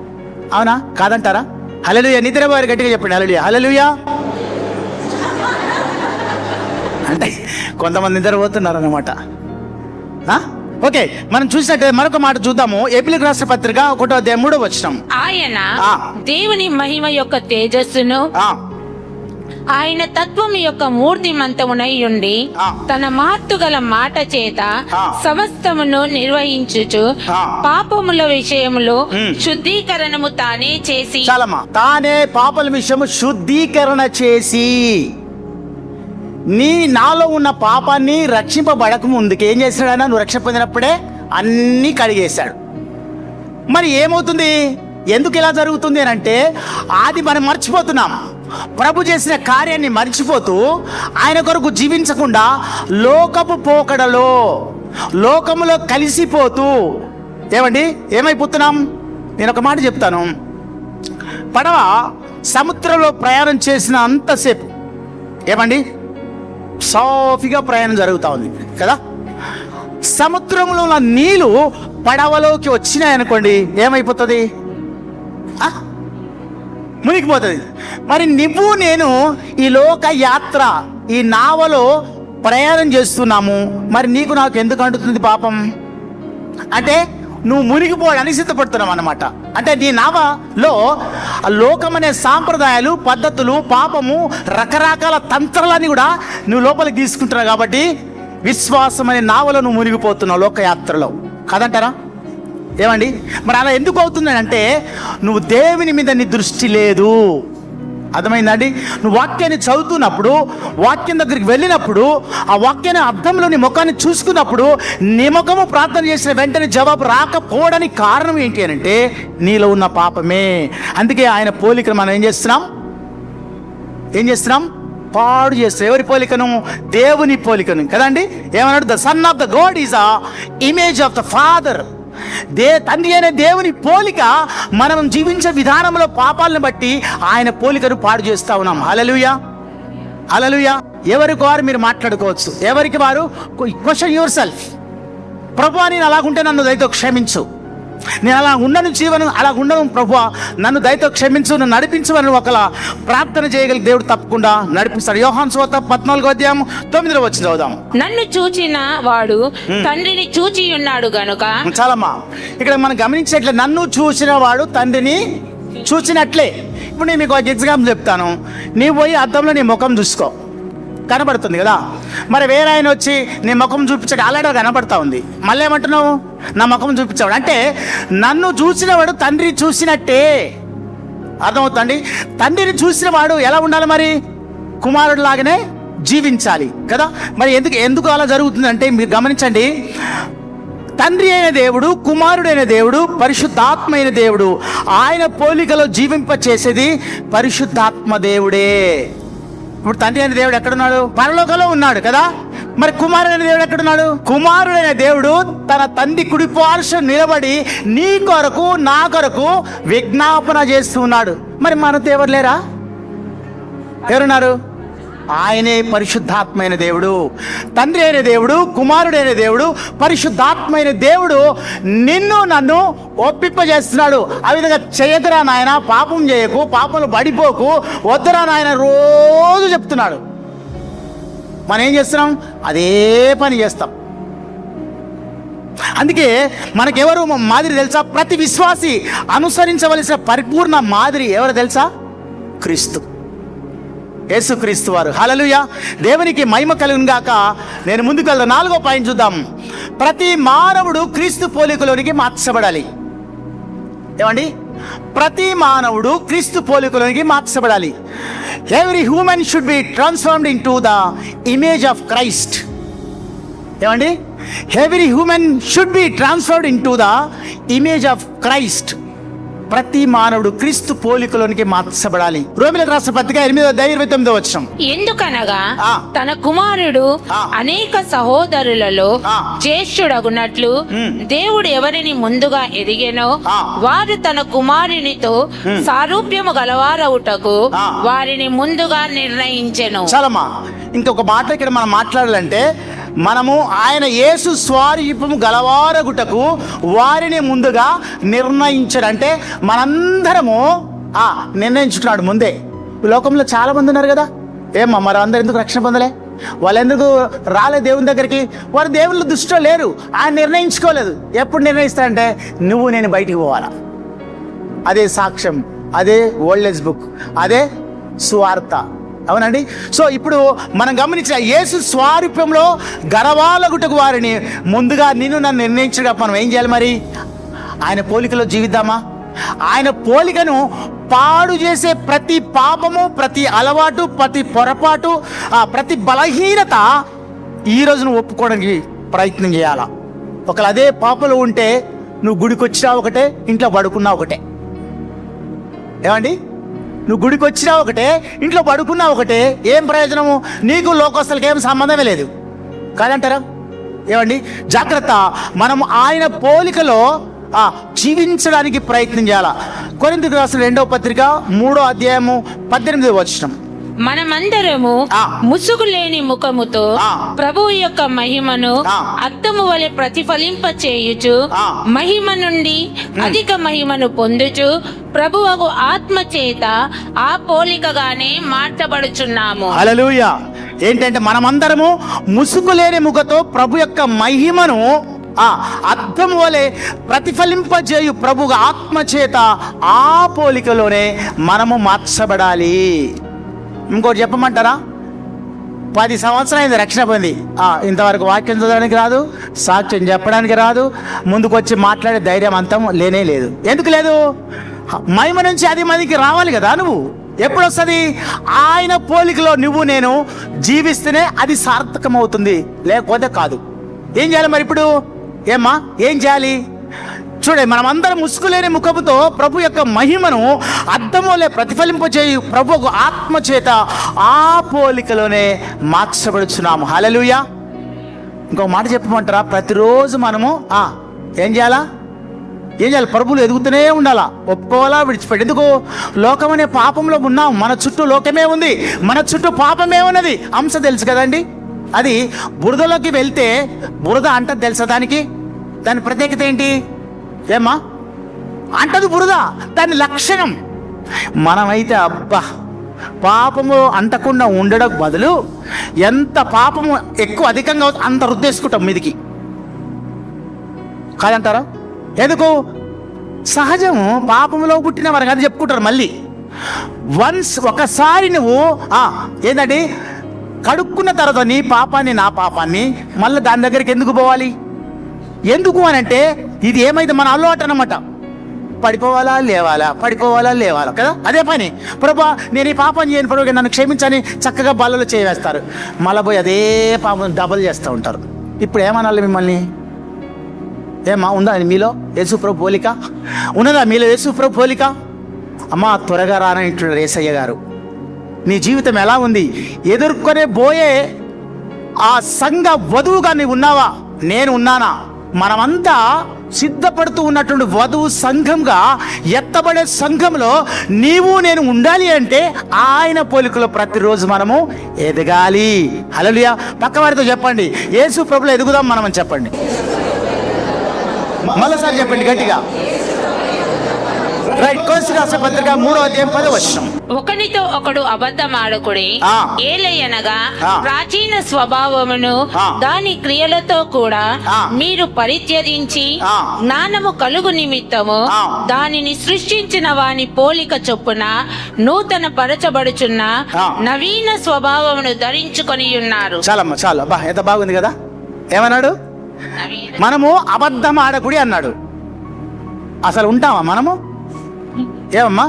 అవునా కాదంటారా? హల్లెలూయా. నిద్రపోయారు గట్టిగా చెప్పండి హల్లెలూయా. హల్లెలూయా అంటే కొంతమంది నిద్రపోతున్నారు అన్నమాట. ఓకే, మనం చూసినట్టు మరొక మాట చూద్దాము. ఏప్రిల్ రాష్ట్ర పత్రిక 1వ అధ్యాయం 3వ వచనం. ఆయన దేవుని మహిమ యొక్క తేజస్సును, ఆయన తత్వం యొక్క మూర్తిమంతమునై ఉండి తన మహత్తుగల మాట చేత సమస్తమును నిర్వహించుచు పాపముల విషయములో శుద్ధీకరణము తానే చేసి, తానే పాపల విషయము శుద్ధీకరణ చేసి, నాలో ఉన్న పాపాన్ని రక్షింపబడక ముందుకు ఏం చేశాడన్నా? నువ్వు రక్షణ పొందినప్పుడే అన్నీ కడిగేశాడు. మరి ఏమవుతుంది, ఎందుకు ఇలా జరుగుతుంది అని అంటే, అది మనం మర్చిపోతున్నాం. ప్రభు చేసిన కార్యాన్ని మర్చిపోతూ ఆయన కొరకు జీవించకుండా లోకపు పోకడలో, లోకములో కలిసిపోతూ ఏమైపోతున్నాం. నేను ఒక మాట చెప్తాను. పడవ సముద్రంలో ప్రయాణం చేసిన అంతసేపు సాఫీగా ప్రయాణం జరుగుతూ ఉంది కదా. సముద్రంలో ఉన్న నీళ్లు పడవలోకి వచ్చినాయనుకోండి, ఏమైపోతుంది? మునిగిపోతుంది. మరి నువ్వు నేను ఈ లోక యాత్ర, ఈ నావలో ప్రయాణం చేస్తున్నాము. మరి నీకు నాకు ఎందుకు అంటుతుంది పాపం? అంటే నువ్వు మునిగిపోవడానికి సిద్ధపడుతున్నావు అన్నమాట. అంటే నీ నావలో లోకం అనే సాంప్రదాయాలు, పద్ధతులు, పాపము, రకరకాల తంత్రాలన్నీ కూడా నువ్వు లోపలికి తీసుకుంటున్నావు. కాబట్టి విశ్వాసం అనే నావలో నువ్వు మునిగిపోతున్నావు లోకయాత్రలో, కాదంటారా? మరి అలా ఎందుకు అవుతుందని అంటే, నువ్వు దేవుని మీద నీ దృష్టి లేదు. అర్థమైందండి? నువ్వు వాక్యాన్ని చదువుతున్నప్పుడు, వాక్యం దగ్గరికి వెళ్ళినప్పుడు, ఆ వాక్యాన్ని అర్థంలో నీ ముఖాన్ని చూసుకున్నప్పుడు, నీ ముఖము ప్రార్థన చేసిన వెంటనే జవాబు రాకపోవడానికి కారణం ఏంటి అని అంటే, నీలో ఉన్న పాపమే. అందుకే ఆయన పోలికను మనం ఏం చేస్తున్నాం? పాడు చేస్తాం. ఎవరి పోలికను? దేవుని పోలికను కదండి. ఏమన్నాడు? The son of the God is a image of the father. తండ్రి అనే దేవుని పోలిక మనం జీవించే విధానంలో పాపాలను బట్టి ఆయన పోలికను పాడు చేస్తా ఉన్నాం. హల్లెలూయా, హల్లెలూయా. ఎవరికి వారు మీరు మాట్లాడుకోవచ్చు. ఎవరికి వారు క్వశ్చన్ యువర్ సెల్ఫ్. ప్రభువా, నేను అలాగుంటే నన్ను దయతో క్షమించు, నేను అలా ఉండను, జీవనం అలా ఉండను ప్రభువా, నన్ను దయతో క్షమించు, నన్ను నడిపించు అని ఒకలా ప్రార్థన చేయగలిగి దేవుడు తప్పకుండా నడిపిస్తాడు. యోహాను సువార్త 14:9 వచ్చి చదువుదాం. నన్ను చూచిన వాడు తండ్రిని చూచి ఉన్నాడు గనుక. చాలమ్మా, ఇక్కడ మనం గమనించేట్లే, నన్ను చూసిన వాడు తండ్రిని చూసినట్లే. ఇప్పుడు నేను మీకు ఒక ఎగ్జాంపుల్ చెప్తాను. నీవు పోయి అద్దంలో నీ ముఖం చూసుకో, కనబడుతుంది కదా. మరి వేరే ఆయన వచ్చి నీ ముఖం చూపించాడు, ఆల్రెడీ కనబడతా ఉంది, మళ్ళీ ఏమంటున్నావు? నా ముఖం చూపించాడు. అంటే నన్ను చూసినవాడు తండ్రి చూసినట్టే. అర్థమవుతుంది? తండ్రిని చూసిన వాడు ఎలా ఉండాలి? మరి కుమారుడు లాగానే జీవించాలి కదా. మరి ఎందుకు అలా జరుగుతుంది అంటే, మీరు గమనించండి. తండ్రి అయిన దేవుడు, కుమారుడైన దేవుడు, పరిశుద్ధాత్మ అయిన దేవుడు, ఆయన పోలికలో జీవింపచేసేది పరిశుద్ధాత్మ దేవుడే. ఇప్పుడు తండ్రి అయిన దేవుడు ఎక్కడున్నాడు? పరలోకంలో ఉన్నాడు కదా. మరి కుమారుడైన దేవుడు ఎక్కడున్నాడు? కుమారుడైన దేవుడు తన తండ్రి కుడి పార్శ్వం నిలబడి నీ కొరకు, నా కొరకు విజ్ఞాపన చేస్తూ ఉన్నాడు. మరి మనతో ఎవరు లేరా? ఎవరున్నారు? ఆయనే పరిశుద్ధాత్మైన దేవుడు. తండ్రి అయిన దేవుడు, కుమారుడైన దేవుడు, పరిశుద్ధాత్మైన దేవుడు నిన్ను నన్ను ఒప్పింపజేస్తున్నాడు. ఆ విధంగా చేయదురా నాయన, పాపం చేయకు, పాపంలో పడిపోకు, వద్దురా నాయన రోజు చెప్తున్నాడు. మనం ఏం చేస్తున్నాం? అదే పని చేస్తాం. అందుకే మనకెవరు మాదిరి తెలుసా? ప్రతి విశ్వాసి అనుసరించవలసిన పరిపూర్ణ మాదిరి ఎవరు తెలుసా? క్రీస్తు, యేసుక్రీస్తు వారు. హల్లెలూయా, దేవునికి మహిమ కలుగును గాక. నేను ముందుకు వెళ్దాం. 4వ పాయింట్ చూద్దాం. ప్రతి మానవుడు క్రీస్తు పోలికలోనికి మార్చబడాలి. ప్రతి మానవుడు క్రీస్తు పోలికలోనికి మార్చబడాలి. Every human should be transformed into the image of Christ. Every human should be transferred into the image of Christ. ప్రతి మానవుడు క్రీస్తు పోలికలోనికి మార్చబడాలి. రోమీయులకు రాసిన పత్రిక 8:29. ఎందుకనగా తన కుమారుడు అనేక సహోదరులలో జ్యేష్ఠుడగునట్లు దేవుడు ఎవరిని ముందుగా ఎదిగెనో వారు తన కుమారునితో సారూప్యము గలవారవుటకు వారిని ముందుగా నిర్ణయించెను. చాలమ్మా, ఇంకొక మాట ఇక్కడ మనం మాట్లాడాలంటే, మనము ఆయన యేసు స్వారూప్యము గలవారగుటకు వారిని ముందుగా నిర్ణయించాడంటే మనందరము నిర్ణయించుకున్నాడు ముందే. లోకంలో చాలా మంది ఉన్నారు కదా. మరి అందరు ఎందుకు రక్షణ పొందలే? వాళ్ళు ఎందుకు రాలే దేవుని దగ్గరికి? వారు దేవుళ్ళ దృష్టిలో లేరు. ఆయన నిర్ణయించుకోలేదు. ఎప్పుడు నిర్ణయిస్తాడంటే, నువ్వు నేను బయటికి పోవాలా. అదే సాక్ష్యం, అదే ఓల్డేజ్ బుక్, అదే సువార్త. అవునండి. సో ఇప్పుడు మనం గమనించిన యేసు స్వారూప్యంలో గర్వాలగుటకు వారిని ముందుగా నిన్ను నన్ను నిర్ణయించగా మనం ఏం చేయాలి? మరి ఆయన పోలికలో జీవిద్దామా? ఆయన పోలికను పాడు చేసే ప్రతి పాపము, ప్రతి అలవాటు, ప్రతి పొరపాటు, ప్రతి బలహీనత ఈ రోజును ఒప్పుకోవడానికి ప్రయత్నం చేయాలా. ఒకవేళ అదే పాపలు ఉంటే నువ్వు గుడికి వచ్చినా ఒకటే, ఇంట్లో పడుకున్నా ఒకటే. ఏమండి, నువ్వు గుడికి వచ్చినా ఒకటే, ఇంట్లో పడుకున్నా ఒకటే. ఏం ప్రయోజనము? నీకు లోకస్తులకి ఏం సంబంధమే లేదు కాదంటారా? ఏమండి, జాగ్రత్త. మనం ఆయన పోలికలో జీవించడానికి ప్రయత్నం చేయాల. కొరింథీయులకు రాసిన 2వ పత్రిక 3వ అధ్యాయము 18వ వచనం. మనమందరము ముసుగు లేని ముఖముతో ప్రభువు యొక్క మహిమను అద్దము వలె ప్రతిఫలింప చేయుచు మహిమ నుండి అధిక మహిమను పొందుచు ప్రభువగు ఆత్మ చేత ఆ పోలికగానే మార్చబడుచున్నాము. హల్లెలూయా. ఏంటంటే మనమందరము ముసుగు లేని ముఖతో ప్రభు యొక్క మహిమను అద్దము వలె ప్రతిఫలింపజేయు ప్రభు ఆత్మ చేత ఆ పోలికలోనే మనము మార్చబడాలి. ఇంకోటి చెప్పమంటారా? 10 సంవత్సరాలు అయింది రక్షణ పొంది, ఇంతవరకు వాక్యం చదవడానికి రాదు, సాక్ష్యం చెప్పడానికి రాదు, ముందుకు వచ్చి మాట్లాడే ధైర్యం అంతం లేనే లేదు. ఎందుకు లేదు? మహిమ నుంచి 10 మందికి రావాలి కదా. నువ్వు ఎప్పుడు వస్తుంది? ఆయన పోలికలో నువ్వు నేను జీవిస్తేనే అది సార్థకం అవుతుంది, లేకపోతే కాదు. ఏం చేయాలి మరి ఇప్పుడు? ఏమ్మా ఏం చేయాలి? చూడండి, మనమందరం ముసుగులేని ముఖముతో ప్రభు యొక్క మహిమను అద్దములే ప్రతిఫలింపజేయు ప్రభు ఆత్మ చేత ఆ పోలికలోనే మార్చబడుచున్నాము. హల్లెలూయా. ఇంకో మాట చెప్పమంటారా? ప్రతిరోజు మనము ఏం చేయాలా? ఏం చేయాలి? ప్రభువులు ఎదుగుతూనే ఉండాలా, ఒప్పుకోవాలా, విడిచిపెట్టి. ఎందుకు? లోకం అనే పాపంలో ఉన్నాం. మన చుట్టూ లోకమే ఉంది, మన చుట్టూ పాపమే ఉన్నది. అంశ తెలుసు కదండి. అది బురదలోకి వెళ్తే బురద అంటది తెలుసా? దాని ప్రత్యేకత ఏంటి? ఏమ్మా అంటది బురద, దాని లక్షణం. మనమైతే అబ్బా పాపము అంటకుండా ఉండడం బదులు ఎంత పాపము ఎక్కువ అధికంగా అంత రుద్దేసుకుంటాం మీదికి, కాదంటారా? ఎందుకు? సహజము, పాపములో పుట్టిన వారికి అది చెప్పుకుంటారు. మళ్ళీ ఒకసారి నువ్వు ఏంటంటే కడుక్కున్న తర్వాత నీ పాపాన్ని నా పాపాన్ని మళ్ళీ దాని దగ్గరికి ఎందుకు పోవాలి? ఎందుకు అని అంటే ఇది ఏమైతే మన అలవాటు అన్నమాట. పడిపోవాలా లేవాలా, పడిపోవాలా లేవాలా కదా, అదే పని. ప్రభా నేను ఈ పాపం చేయను ప్రభు, నన్ను క్షమించని చక్కగా బల్లలో చేయవేస్తారు. మళ్ళీ పోయి అదే పాపం డబల్ చేస్తూ ఉంటారు. ఇప్పుడు ఏమనాలి మిమ్మల్ని? ఏమా ఉందా మీలో యేసుప్రభు పోలిక? ఉన్నదా మీలో యేసుప్రభు పోలిక? అమ్మా త్వరగా రానంటున్నారు యేసయ్య గారు. నీ జీవితం ఎలా ఉంది? ఎదుర్కొనే పోయే ఆ సంఘ వధువుగా నీవు ఉన్నావా? నేను ఉన్నానా? మనమంతా సిద్ధపడుతూ ఉన్నటువంటి వధువు సంఘంగా ఎత్తబడే సంఘంలో నీవు నేను ఉండాలి అంటే ఆయన పోలికలో ప్రతిరోజు మనము ఎదగాలి. హల్లెలూయా. పక్కవారితో చెప్పండి, యేసు ప్రభులో ఎదుగుదాం మనం అని చెప్పండి. మరోసారి చెప్పండి గట్టిగా. రైట్. కొరింథీయులకు రాసిన పత్రిక 3వ అధ్యాయం 10వ వచనం. ఒకనితో ఒకడు అబద్ధమాడకుడి, ఏలయనగా ప్రాచీన స్వభావమును దాని క్రియలతో కూడా మీరు పరిత్యజించి జ్ఞానము కలుగు నిమిత్తము దానిని సృష్టించిన వాని పోలిక చొప్పున నూతన పరచబడుచున్న నవీన స్వభావమును ధరించుకొని ఉన్నారు. చాలమ్మా చాలా ఎంత బాగుంది కదా. ఏమన్నాడు? మనము అబద్ధం ఆడకుడి అన్నాడు. అసలు ఉంటామా మనము? ఏమమ్మా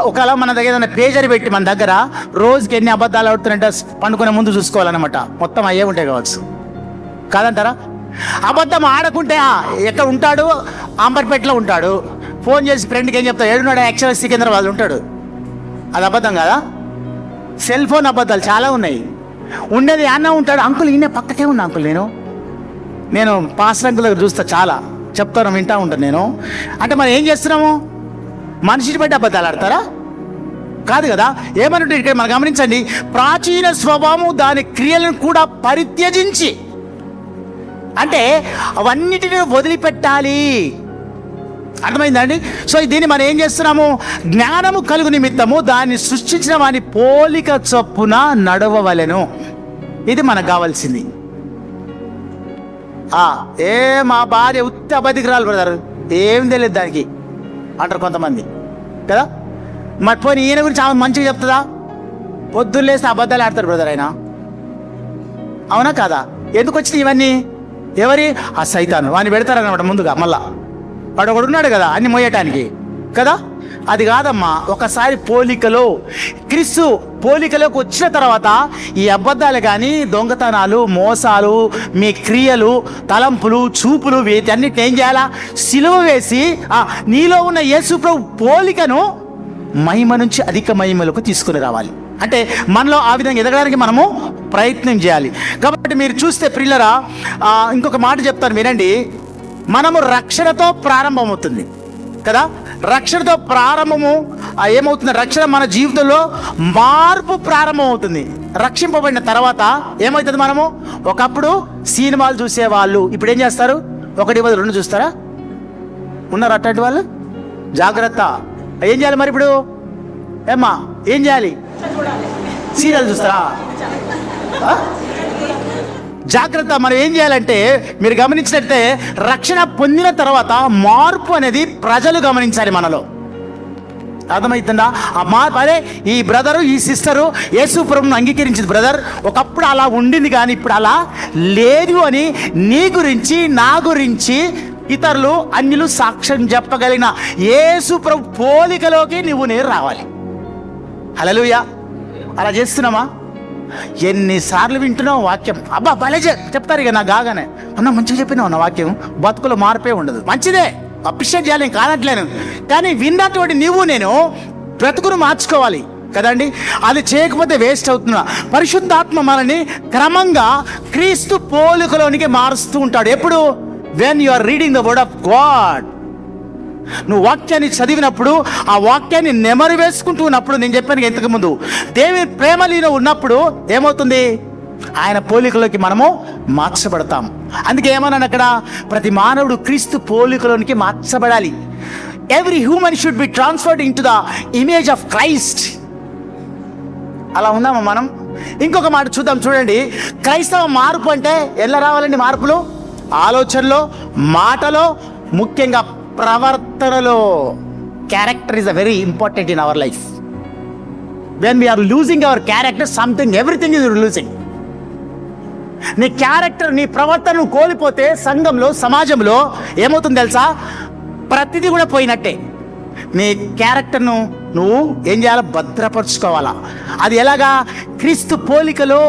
ఒకవేళ మన దగ్గర ఏదైనా పేజర్ పెట్టి మన దగ్గర రోజుకి ఎన్ని అబద్ధాలు ఆడుతున్నట్టే పండుకునే ముందు చూసుకోవాలన్నమాట. మొత్తం అయ్యే ఉంటాయి కావచ్చు, కాదంటారా? అబద్ధం ఆడకుంటే ఎక్కడ ఉంటాడు? అంబర్పేటలో ఉంటాడు. ఫోన్ చేసి ఫ్రెండ్కి ఏం చెప్తాడు? ఏడున్నాడు? యాక్చువల్ సికింద్రాబాద్ ఉంటాడు. అది అబద్ధం కదా? సెల్ ఫోన్ అబద్ధాలు చాలా ఉన్నాయి. ఉండేది అన్న ఉంటాడు. అంకుల్ ఈయన పక్కకే ఉన్నా అంకుల్, నేను పాస్టర్ అంకుల్ దగ్గర చూస్తా, చాలా చెప్తాను, వింటా ఉంటాను నేను. అంటే మనం ఏం చేస్తున్నాము? మనిషిని బట్టి అబద్ధాలు ఆడతారా? కాదు కదా. ఏమన్నట్టు ఇక్కడ మనం గమనించండి, ప్రాచీన స్వభావం దాని క్రియలను కూడా పరిత్యజించి, అంటే అవన్నిటిని వదిలిపెట్టాలి. అర్థమైందండి? సో దీన్ని మనం ఏం చేస్తున్నాము? జ్ఞానము కలుగు నిమిత్తము దాన్ని సృష్టించిన వాని పోలిక చొప్పున నడవవలెను. ఇది మనకు కావాల్సింది. మా భార్య ఉత్తి అబద్ధికురాలు బ్రదర్, ఏం తెలియదు దానికి అంటారు కొంతమంది కదా. మరి పోనీ ఈయన గురించి ఆమె మంచిగా చెప్తుందా? పొద్దున్న లేస్తే అబద్ధాలు ఆడతారు బ్రదర్ ఆయన. అవునా కాదా? ఎందుకు వచ్చినాయి ఇవన్నీ? ఎవరి? ఆ సైతాను వాడిని పెడతారన్నమాట ముందుగా. మళ్ళా వాడు ఒకడు ఉన్నాడు కదా అన్ని మోయటానికి కదా. అది కాదమ్మా. ఒకసారి పోలికలో క్రీస్తు పోలికలోకి వచ్చిన తర్వాత ఈ అబద్ధాలు కానీ, దొంగతనాలు, మోసాలు, మీ క్రియలు, తలంపులు, చూపులు, వీటన్నిటిని ఏం చేయాలా? సిలువ వేసి నీలో ఉన్న యేసు ప్రభు పోలికను మహిమ నుంచి అధిక మహిమలకు తీసుకుని రావాలి. అంటే మనలో ఆ విధంగా ఎదగడానికి మనము ప్రయత్నం చేయాలి. కాబట్టి మీరు చూస్తే ప్రియులరా, ఇంకొక మాట చెప్తాను వినండి. మనము రక్షణతో ప్రారంభమవుతుంది కదా. రక్షణతో ప్రారంభము ఏమవుతుంది? రక్షణ మన జీవితంలో మార్పు ప్రారంభమవుతుంది. రక్షింపబడిన తర్వాత ఏమవుతుంది? మనము ఒకప్పుడు సినిమాలు చూసేవాళ్ళు ఇప్పుడు ఏం చేస్తారు? 1/2 చూస్తారా? ఉన్నారు అట్లాంటి వాళ్ళు? జాగ్రత్త. ఏం చేయాలి మరి ఇప్పుడు? ఏమ్మా ఏం చేయాలి? సీరియల్ చూస్తారా? జాగ్రత్త. మనం ఏం చేయాలంటే, మీరు గమనించినట్టే రక్షణ పొందిన తర్వాత మార్పు అనేది ప్రజలు గమనించాలి మనలో. అర్థమవుతుందా? ఆ మార్పు అదే ఈ బ్రదరు, ఈ సిస్టరు యేసు ప్రభువును అంగీకరించింది. బ్రదర్ ఒకప్పుడు అలా ఉండింది కానీ ఇప్పుడు అలా లేదు అని నీ గురించి, నా గురించి ఇతరులు, అన్యులు సాక్ష్యం చెప్పగలిగిన యేసు ప్రభు పోలికలోకి నేను రావాలి. హల్లెలూయా. అలా చేస్తున్నామా? ఎన్నిసార్లు వింటున్నావు వాక్యం? అబ్బా భలే చెప్తారు ఇక నాకు కాగానే, అన్న మంచిగా చెప్పినావు నా వాక్యం. బతుకులో మార్పే ఉండదు. మంచిదే, అప్రిషియేట్ చేయాలి, కానట్లేను. కానీ విన్నటువంటి నీవు నేను బ్రతుకును మార్చుకోవాలి కదండి. అది చేయకపోతే వేస్ట్ అవుతున్నా. పరిశుద్ధాత్మ మనని క్రమంగా క్రీస్తు పోలికలోనికి మారుస్తూ ఉంటాడు. ఎప్పుడు? When you are reading the word of God. నువ్వు వాక్యాన్ని చదివినప్పుడు, ఆ వాక్యాన్ని నెమరు వేసుకుంటూ ఉన్నప్పుడు, నేను చెప్పాను ఇంతకు ముందు, దేవుని ప్రేమలో ఉన్నప్పుడు ఏమవుతుంది? ఆయన పోలికలోకి మనము మార్చబడతాం. అందుకే ఏమన్నాను అక్కడ? ప్రతి మానవుడు క్రీస్తు పోలికలోనికి మార్చబడాలి. Every human should be transferred into the image of Christ. అలా ఉన్నామా మనం? ఇంకొక మాట చూద్దాం, చూడండి. క్రైస్తవ మార్పు అంటే ఎలా రావాలండి? మార్పులు ఆలోచనలో, మాటలో, ముఖ్యంగా ప్రవర్తనలో. Character is a very important in our life. When we're losing our character, something, everything is losing. నీ క్యారెక్టర్, నీ ప్రవర్తనను కోల్పోతే సంఘంలో, సమాజంలో ఏమవుతుంది తెలుసా? ప్రతిదీ కూడా పోయినట్టే. నీ క్యారెక్టర్ను నువ్వు ఏం చేయాలా? భద్రపరుచుకోవాలా. అది ఎలాగా? క్రీస్తు పోలికలో.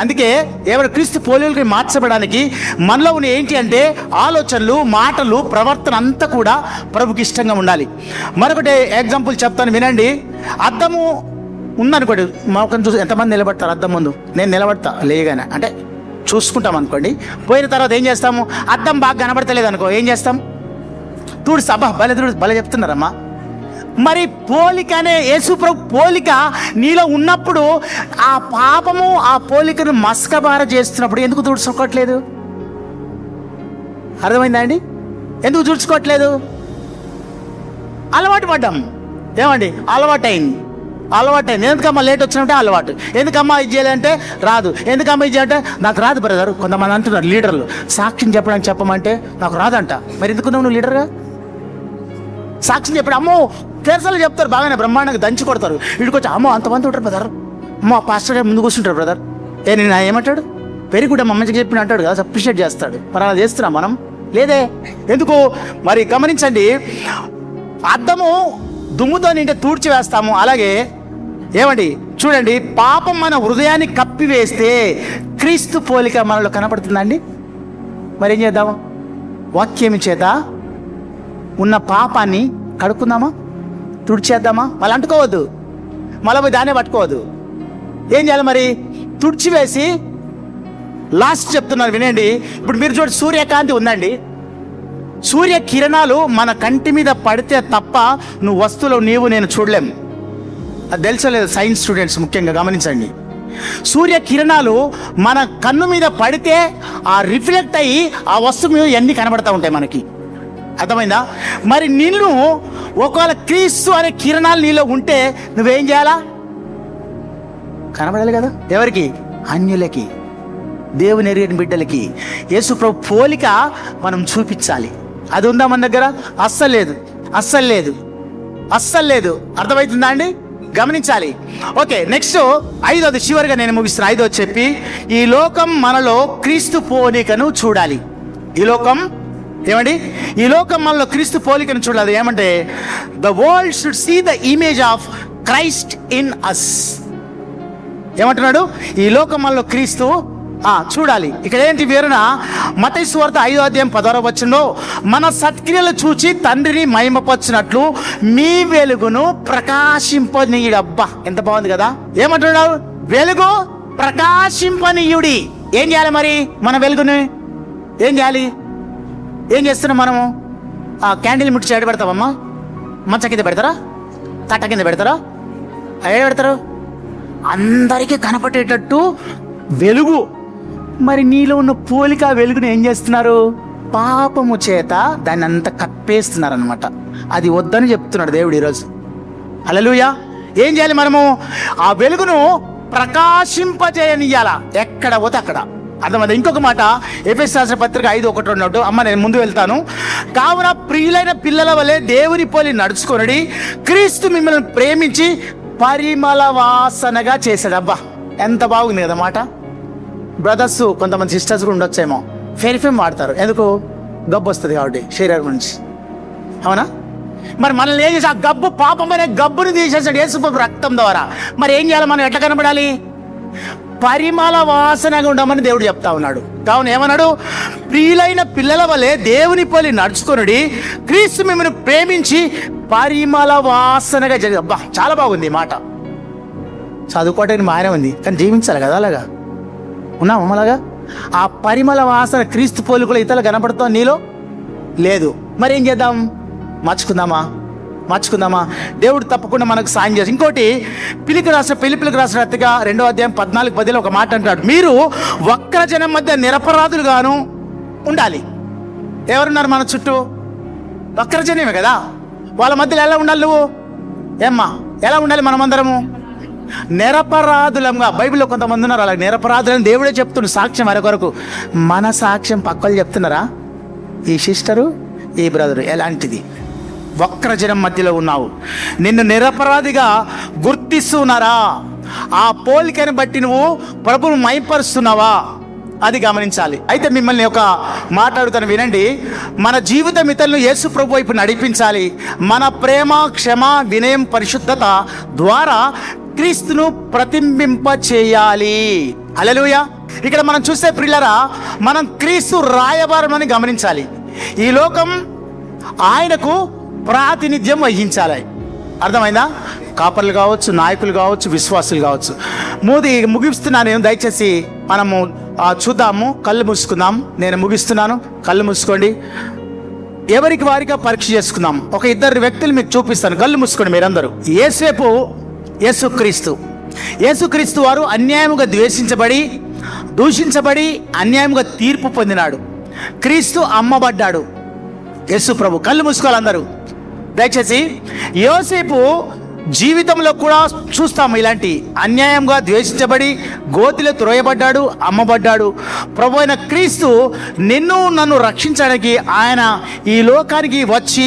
అందుకే ఎవరు క్రీస్తు పోలికలకి మార్చబడానికి మనలో ఉన్న ఏంటి అంటే ఆలోచనలు, మాటలు, ప్రవర్తన అంతా కూడా ప్రభుకి ఇష్టంగా ఉండాలి. మరొకటి ఎగ్జాంపుల్ చెప్తాను వినండి. అద్దము ఉందనుకోండి, మొఖం చూసి ఎంతమంది నిలబడతారు అద్దం ముందు? నేను నిలబడతా లేగానే, అంటే చూసుకుంటాం అనుకోండి. పోయిన తర్వాత ఏం చేస్తాము? అద్దం బాగా కనబడతలేదు అనుకో, ఏం చేస్తాం? తుడుస్తా. అబ్బా భలే చెప్తున్నారమ్మా. మరి పోలిక అనే యేసుప్రభు పోలిక నీలో ఉన్నప్పుడు ఆ పాపము, ఆ పోలికను మస్కబార చేస్తున్నప్పుడు ఎందుకు తుడుచుకోవట్లేదు? అర్థమైందా అండి? ఎందుకు తుడుచుకోవట్లేదు? అలవాటు పడ్డాం. ఏమండి? అలవాటైంది. ఎందుకమ్మా లేట్ వచ్చినట్టే అలవాటు. ఎందుకమ్మా ఇది చేయాలంటే రాదు. ఎందుకమ్మా ఇది చేయాలంటే నాకు రాదు బ్రదర్. కొంతమంది అంటున్నారు లీడర్లు, సాక్ష్యం చెప్పడానికి చెప్పమంటే నాకు రాదంట. మరి ఎందుకున్నావు నువ్వు లీడర్గా? సాక్ష్యం చెప్పాడు, అమ్మో తెరసలు చెప్తారు, బాగానే బ్రహ్మాండంగా దంచి కొడతారు. ఇటుకొచ్చి అమ్మో అంతమంది ఉంటారు బ్రదర్, అమ్మో పాస్టర్ గారు ముందు కూర్చుంటారు బ్రదర్. నేను ఏమంటాడు? వెరీ గుడ్ అమ్మ, మంచిగా చెప్పిన అంటాడు కదా, అప్రిషియేట్ చేస్తాడు. మరి అలా చేస్తున్నాం మనం? లేదే. ఎందుకు? మరి గమనించండి, అద్దము దుమ్ముతో నింటే తూడ్చి వేస్తాము, అలాగే ఏమండి చూడండి, పాపం మన హృదయాన్ని కప్పివేస్తే క్రీస్తు పోలిక మనలో కనపడుతుందండి. మరి ఏం చేద్దాము? వాక్యం చేత ఉన్న పాపాన్ని కడుక్కుందామా? తుడిచేద్దామా? మళ్ళీ అంటుకోవద్దు, మళ్ళీ పోయి దాన్నే పట్టుకోవద్దు. ఏం చేయాలి మరి? తుడిచివేసి లాస్ట్ చెప్తున్నారు వినండి. ఇప్పుడు మీరు చూడండి, సూర్యకాంతి ఉందండి. సూర్య కిరణాలు మన కంటి మీద పడితే తప్ప నువ్వు వస్తువులో నీవు నేను చూడలేము. అది తెలుసలేదు సైన్స్ స్టూడెంట్స్ ముఖ్యంగా గమనించండి. సూర్య కిరణాలు మన కన్ను మీద పడితే ఆ రిఫ్లెక్ట్ అయ్యి ఆ వస్తువు మీద ఎన్ని కనబడతా ఉంటాయి మనకి. అర్థమైందా? మరి నిన్ను ఒకవేళ క్రీస్తు అనే కిరణాలు నీలో ఉంటే నువ్వేం చేయాలా? కనబడాలి కదా. ఎవరికి? అన్యులకి, దేవుని ఎరిగిన బిడ్డలకి యేసు ప్రభు పోలిక మనం చూపించాలి. అది ఉందా మన దగ్గర? అస్సలు లేదు. అర్థమవుతుందా అండి? గమనించాలి. ఓకే, నెక్స్ట్ ఐదోది, చివరిగా నేను ముగిస్తున్నా. ఐదోది చెప్పి, ఈ లోకం మనలో క్రీస్తు పోలికను చూడాలి. ఈ లోకం ఏమండి, ఈ లోకం మనలో క్రీస్తు పోలికను చూడాలి. ఏమంటే the world should see the image of Christ in us. ఏమంటున్నాడు? ఈ లోకం మనలో క్రీస్తు చూడాలి. ఇక్కడ ఏంటి వివరణ? మత్తయి సువార్త 5వ అధ్యాయం 16వ వచనంలో మన సత్క్రియలు చూచి తండ్రిని మహిమపరచునట్లు మీ వెలుగును ప్రకాశింపనీయుడు. అబ్బా, ఎంత బాగుంది కదా! ఏమంటున్నాడు? వెలుగు ప్రకాశింపనీయుడి. ఏం చేయాలి మరి? మన వెలుగుని ఏం చేయాలి? ఏం చేస్తున్నాం మనము? క్యాండిల్ ముట్టి ఏడ పెడతామమ్మా? మంచ కింద పెడతారా? తట్ట కింద పెడతారా? ఏడ పెడతారు? అందరికీ కనపడేటట్టు వెలుగు. మరి నీలో ఉన్న పోలిక వెలుగుని ఏం చేస్తున్నారు? పాపము చేత దాన్ని అంతా కప్పేస్తున్నారు అనమాట. అది వద్దని చెప్తున్నాడు దేవుడు ఈరోజు. హల్లెలూయా. ఏం చేయాలి మనము? ఆ వెలుగును ప్రకాశింపజేయనియాల, ఎక్కడ పోతే అక్కడ. అర్థమైంది? ఇంకొక మాట ఎఫెసీయులకు రాసిన పత్రిక 5:1 అమ్మ నేను ముందు వెళ్తాను. కావున ప్రియులైన పిల్లల వలె దేవుని పోలి నడుచుకొనుడి, క్రీస్తు మిమ్మల్ని ప్రేమించి పరిమళ వాసనగా చేశాడు. అబ్బా, ఎంత బాగుంది కదా మాట. బ్రదర్స్, కొంతమంది సిస్టర్స్ కూడా ఉండొచ్చేమో, ఫెరిఫెమ్ వాడతారు. ఎందుకు? గబ్బు వస్తుంది కాబట్టి శరీరం నుంచి. అవునా? మరి మనల్ని ఏం చేసి ఆ గబ్బు, పాపమైన గబ్బుని తీసేసాడు యేసుప్రభు రక్తం ద్వారా. మరి ఏం చేయాలి? మనం ఎట్లా కనబడాలి? పరిమళ వాసనగా ఉండమని దేవుడు చెప్తా ఉన్నాడు. కావున ఏమన్నాడు? ప్రియులైన పిల్లల వలె దేవుని పోలి నడుచుకొనుడి, క్రీస్తు మిమ్మల్ని ప్రేమించి పరిమళ వాసనగా జరిగి. అబ్బా, చాలా బాగుంది ఈ మాట. చదువుకోవటానికి మానే ఉంది, కానీ జీవించాలి కదా. అలాగా ఉన్నాము. అలాగా ఆ పరిమళ వాసన క్రీస్తు పోలికలు ఇతరులు కనపడుతాం, నీలో లేదు. మరి ఏం చేద్దాం? మార్చుకుందామా? దేవుడు తప్పకుండా మనకు సాయం చేసి. ఇంకోటి పిలిపిలికి రాసిన పత్రిక 2వ అధ్యాయం 14-10 ఒక మాట అంటాడు, మీరు వక్ర జనం మధ్య నిరపరాధులుగాను ఉండాలి. ఎవరున్నారు మన చుట్టూ? వక్రజనమే కదా. వాళ్ళ మధ్యలో ఎలా ఉండాలి? నువ్వు ఏమ్మా ఎలా ఉండాలి? మనమందరము నిరపరాధులంగా. బైబిల్లో కొంతమంది ఉన్నారు అలా నిరపరాధులని దేవుడే చెప్తున్నాడు సాక్ష్యం మరొకరకు. మన సాక్ష్యం పక్కలు చెప్తున్నారా? ఈ సిస్టరు, ఈ బ్రదరు ఎలాంటిది? వక్రజనం మధ్యలో ఉన్నావు, నిన్ను నిరపరాధిగా గుర్తిస్తున్నారా? ఆ పోలికని బట్టి నువ్వు ప్రభువును మైపరుస్తున్నావా? అది గమనించాలి. అయితే మిమ్మల్ని ఒక మాట్లాడుతాను, వినండి. మన జీవితం ఇతరులను యేసు ప్రభు వైపు నడిపించాలి. మన ప్రేమ, క్షమ, వినయం, పరిశుద్ధత ద్వారా క్రీస్తును ప్రతిబింబ చేయాలి. హల్లెలూయా. ఇక్కడ మనం చూస్తే ప్రియులారా, మనం క్రీస్తు రాయబారమని గమనించాలి. ఈ లోకం ఆయనకు ప్రాతినిధ్యం వహించాలి. అర్థమైందా? కాపర్లు కావచ్చు, నాయకులు కావచ్చు, విశ్వాసులు కావచ్చు. ముగిస్తున్నాను. దయచేసి మనము చూద్దాము. కళ్ళు మూసుకుందాం. నేను ముగిస్తున్నాను. కళ్ళు మూసుకోండి. ఎవరికి వారిగా పరీక్ష చేసుకుందాం. ఒక 2 వ్యక్తులు మీకు చూపిస్తాను. కళ్ళు మూసుకోండి మీరందరూ. యేసుక్రీస్తు వారు అన్యాయముగా ద్వేషించబడి, దూషించబడి, అన్యాయముగా తీర్పు పొందినాడు. క్రీస్తు అమ్మబడ్డాడు. యేసు ప్రభు. కళ్ళు మూసుకోవాలి అందరూ దయచేసి. యోసేపు జీవితంలో కూడా చూస్తాము ఇలాంటి అన్యాయంగా ద్వేషించబడి, గోతిలో త్రోయబడ్డాడు, అమ్మబడ్డాడు. ప్రభు అయిన క్రీస్తు నన్ను రక్షించడానికి ఆయన ఈ లోకానికి వచ్చి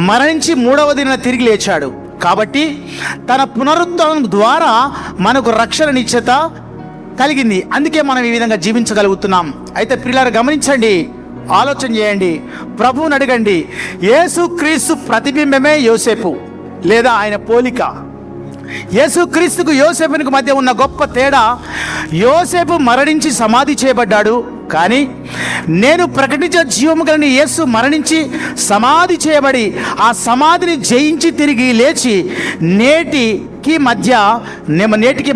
మరణించి 3వ దినాన తిరిగి లేచాడు. కాబట్టి తన పునరుద్ధరణ ద్వారా మనకు రక్షణ నిశ్చయత కలిగింది. అందుకే మనం ఈ విధంగా జీవించగలుగుతున్నాం. అయితే ప్రియులారా గమనించండి, ఆలోచన చేయండి, ప్రభువుని అడగండి. యేసుక్రీస్తు ప్రతిబింబమే యోసేపు లేదా ఆయన పోలిక. యేసుక్రీస్తుకు యోసేపునికి మధ్య ఉన్న గొప్ప తేడా, యోసేపు మరణించి సమాధి చేయబడ్డాడు, కానీ నేను ప్రకటించే జీవము గలని యేసు మరణించి సమాధి చేయబడి ఆ సమాధిని జయించి తిరిగి లేచి నేటికి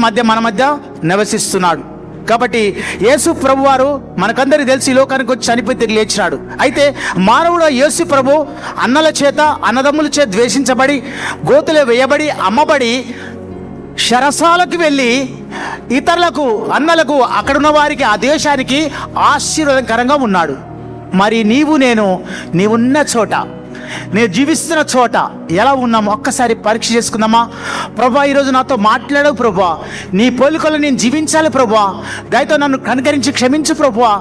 మధ్య మన మధ్య నివసిస్తున్నాడు. కాబట్టి యేసు ప్రభు వారు మనకందరికీ తెలిసి లోకానికి వచ్చి చనిపోయి తిరిగి లేచినాడు. అయితే మానవుడు యేసు ప్రభు అన్నల చేత, అన్నదమ్ముల చేత ద్వేషించబడి, గోతులో వేయబడి, అమ్మబడి, శరసాలకు వెళ్ళి ఇతరులకు, అన్నలకు, అక్కడున్న వారికి, ఆ దేశానికి ఆశీర్వాదకరంగా ఉన్నాడు. మరి నీవున్న చోట, నేను జీవిస్తున్న చోట ఎలా ఉన్నామో ఒక్కసారి పరీక్ష చేసుకుందామా? ప్రభా, ఈరోజు నాతో మాట్లాడవు ప్రభా, నీ పోలికలు నేను జీవించాలి ప్రభా, దయతో నన్ను కనుకరించి క్షమించు ప్రభా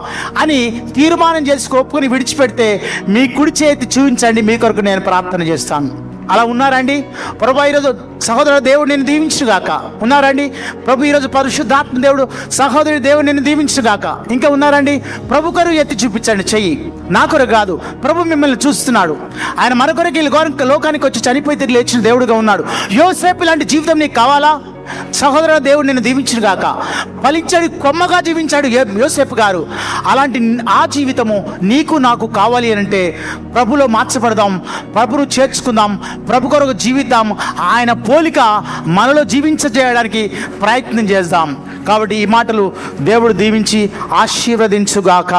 అని తీర్మానం చేసి ఒప్పుకొని విడిచిపెడితే మీ కుడి చేతి చూపించండి, మీ కొరకు నేను ప్రార్థన చేస్తాను. అలా ఉన్నారండి? ప్రభు ఈరోజు సహోదర దేవుడు నేను దీవించుగాక. ఉన్నారండి? ప్రభు ఈరోజు పరిశుద్ధాత్మ దేవుడు సహోదరి దేవుడు నేను దీవించుగాక. ఇంకా ఉన్నారండి? ప్రభు కొరకు ఎత్తి చూపించండి చెయ్యి. నా కొరకు కాదు, ప్రభు మిమ్మల్ని చూస్తున్నాడు. ఆయన మన కొరకు ఈ లోకానికి వచ్చి చనిపోయి తిరిగి లేచిన దేవుడుగా ఉన్నాడు. యోసేపు లాంటి జీవితం నీకు కావాలా? సహోదర దేవుడు నిన్ను దీవించును గాక. ఫలించాడు, కొమ్మగా జీవించాడు యోసేపు గారు. అలాంటి ఆ జీవితము నీకు నాకు కావాలి అంటే ప్రభులో మార్చబడదాం, ప్రభును చేర్చుకుందాం, ప్రభు కొరకు జీవిద్దాం. ఆయన పోలిక మనలో జీవించజేయడానికి ప్రయత్నం చేద్దాం. కాబట్టి ఈ మాటలు దేవుడు దీవించి ఆశీర్వదించుగాక.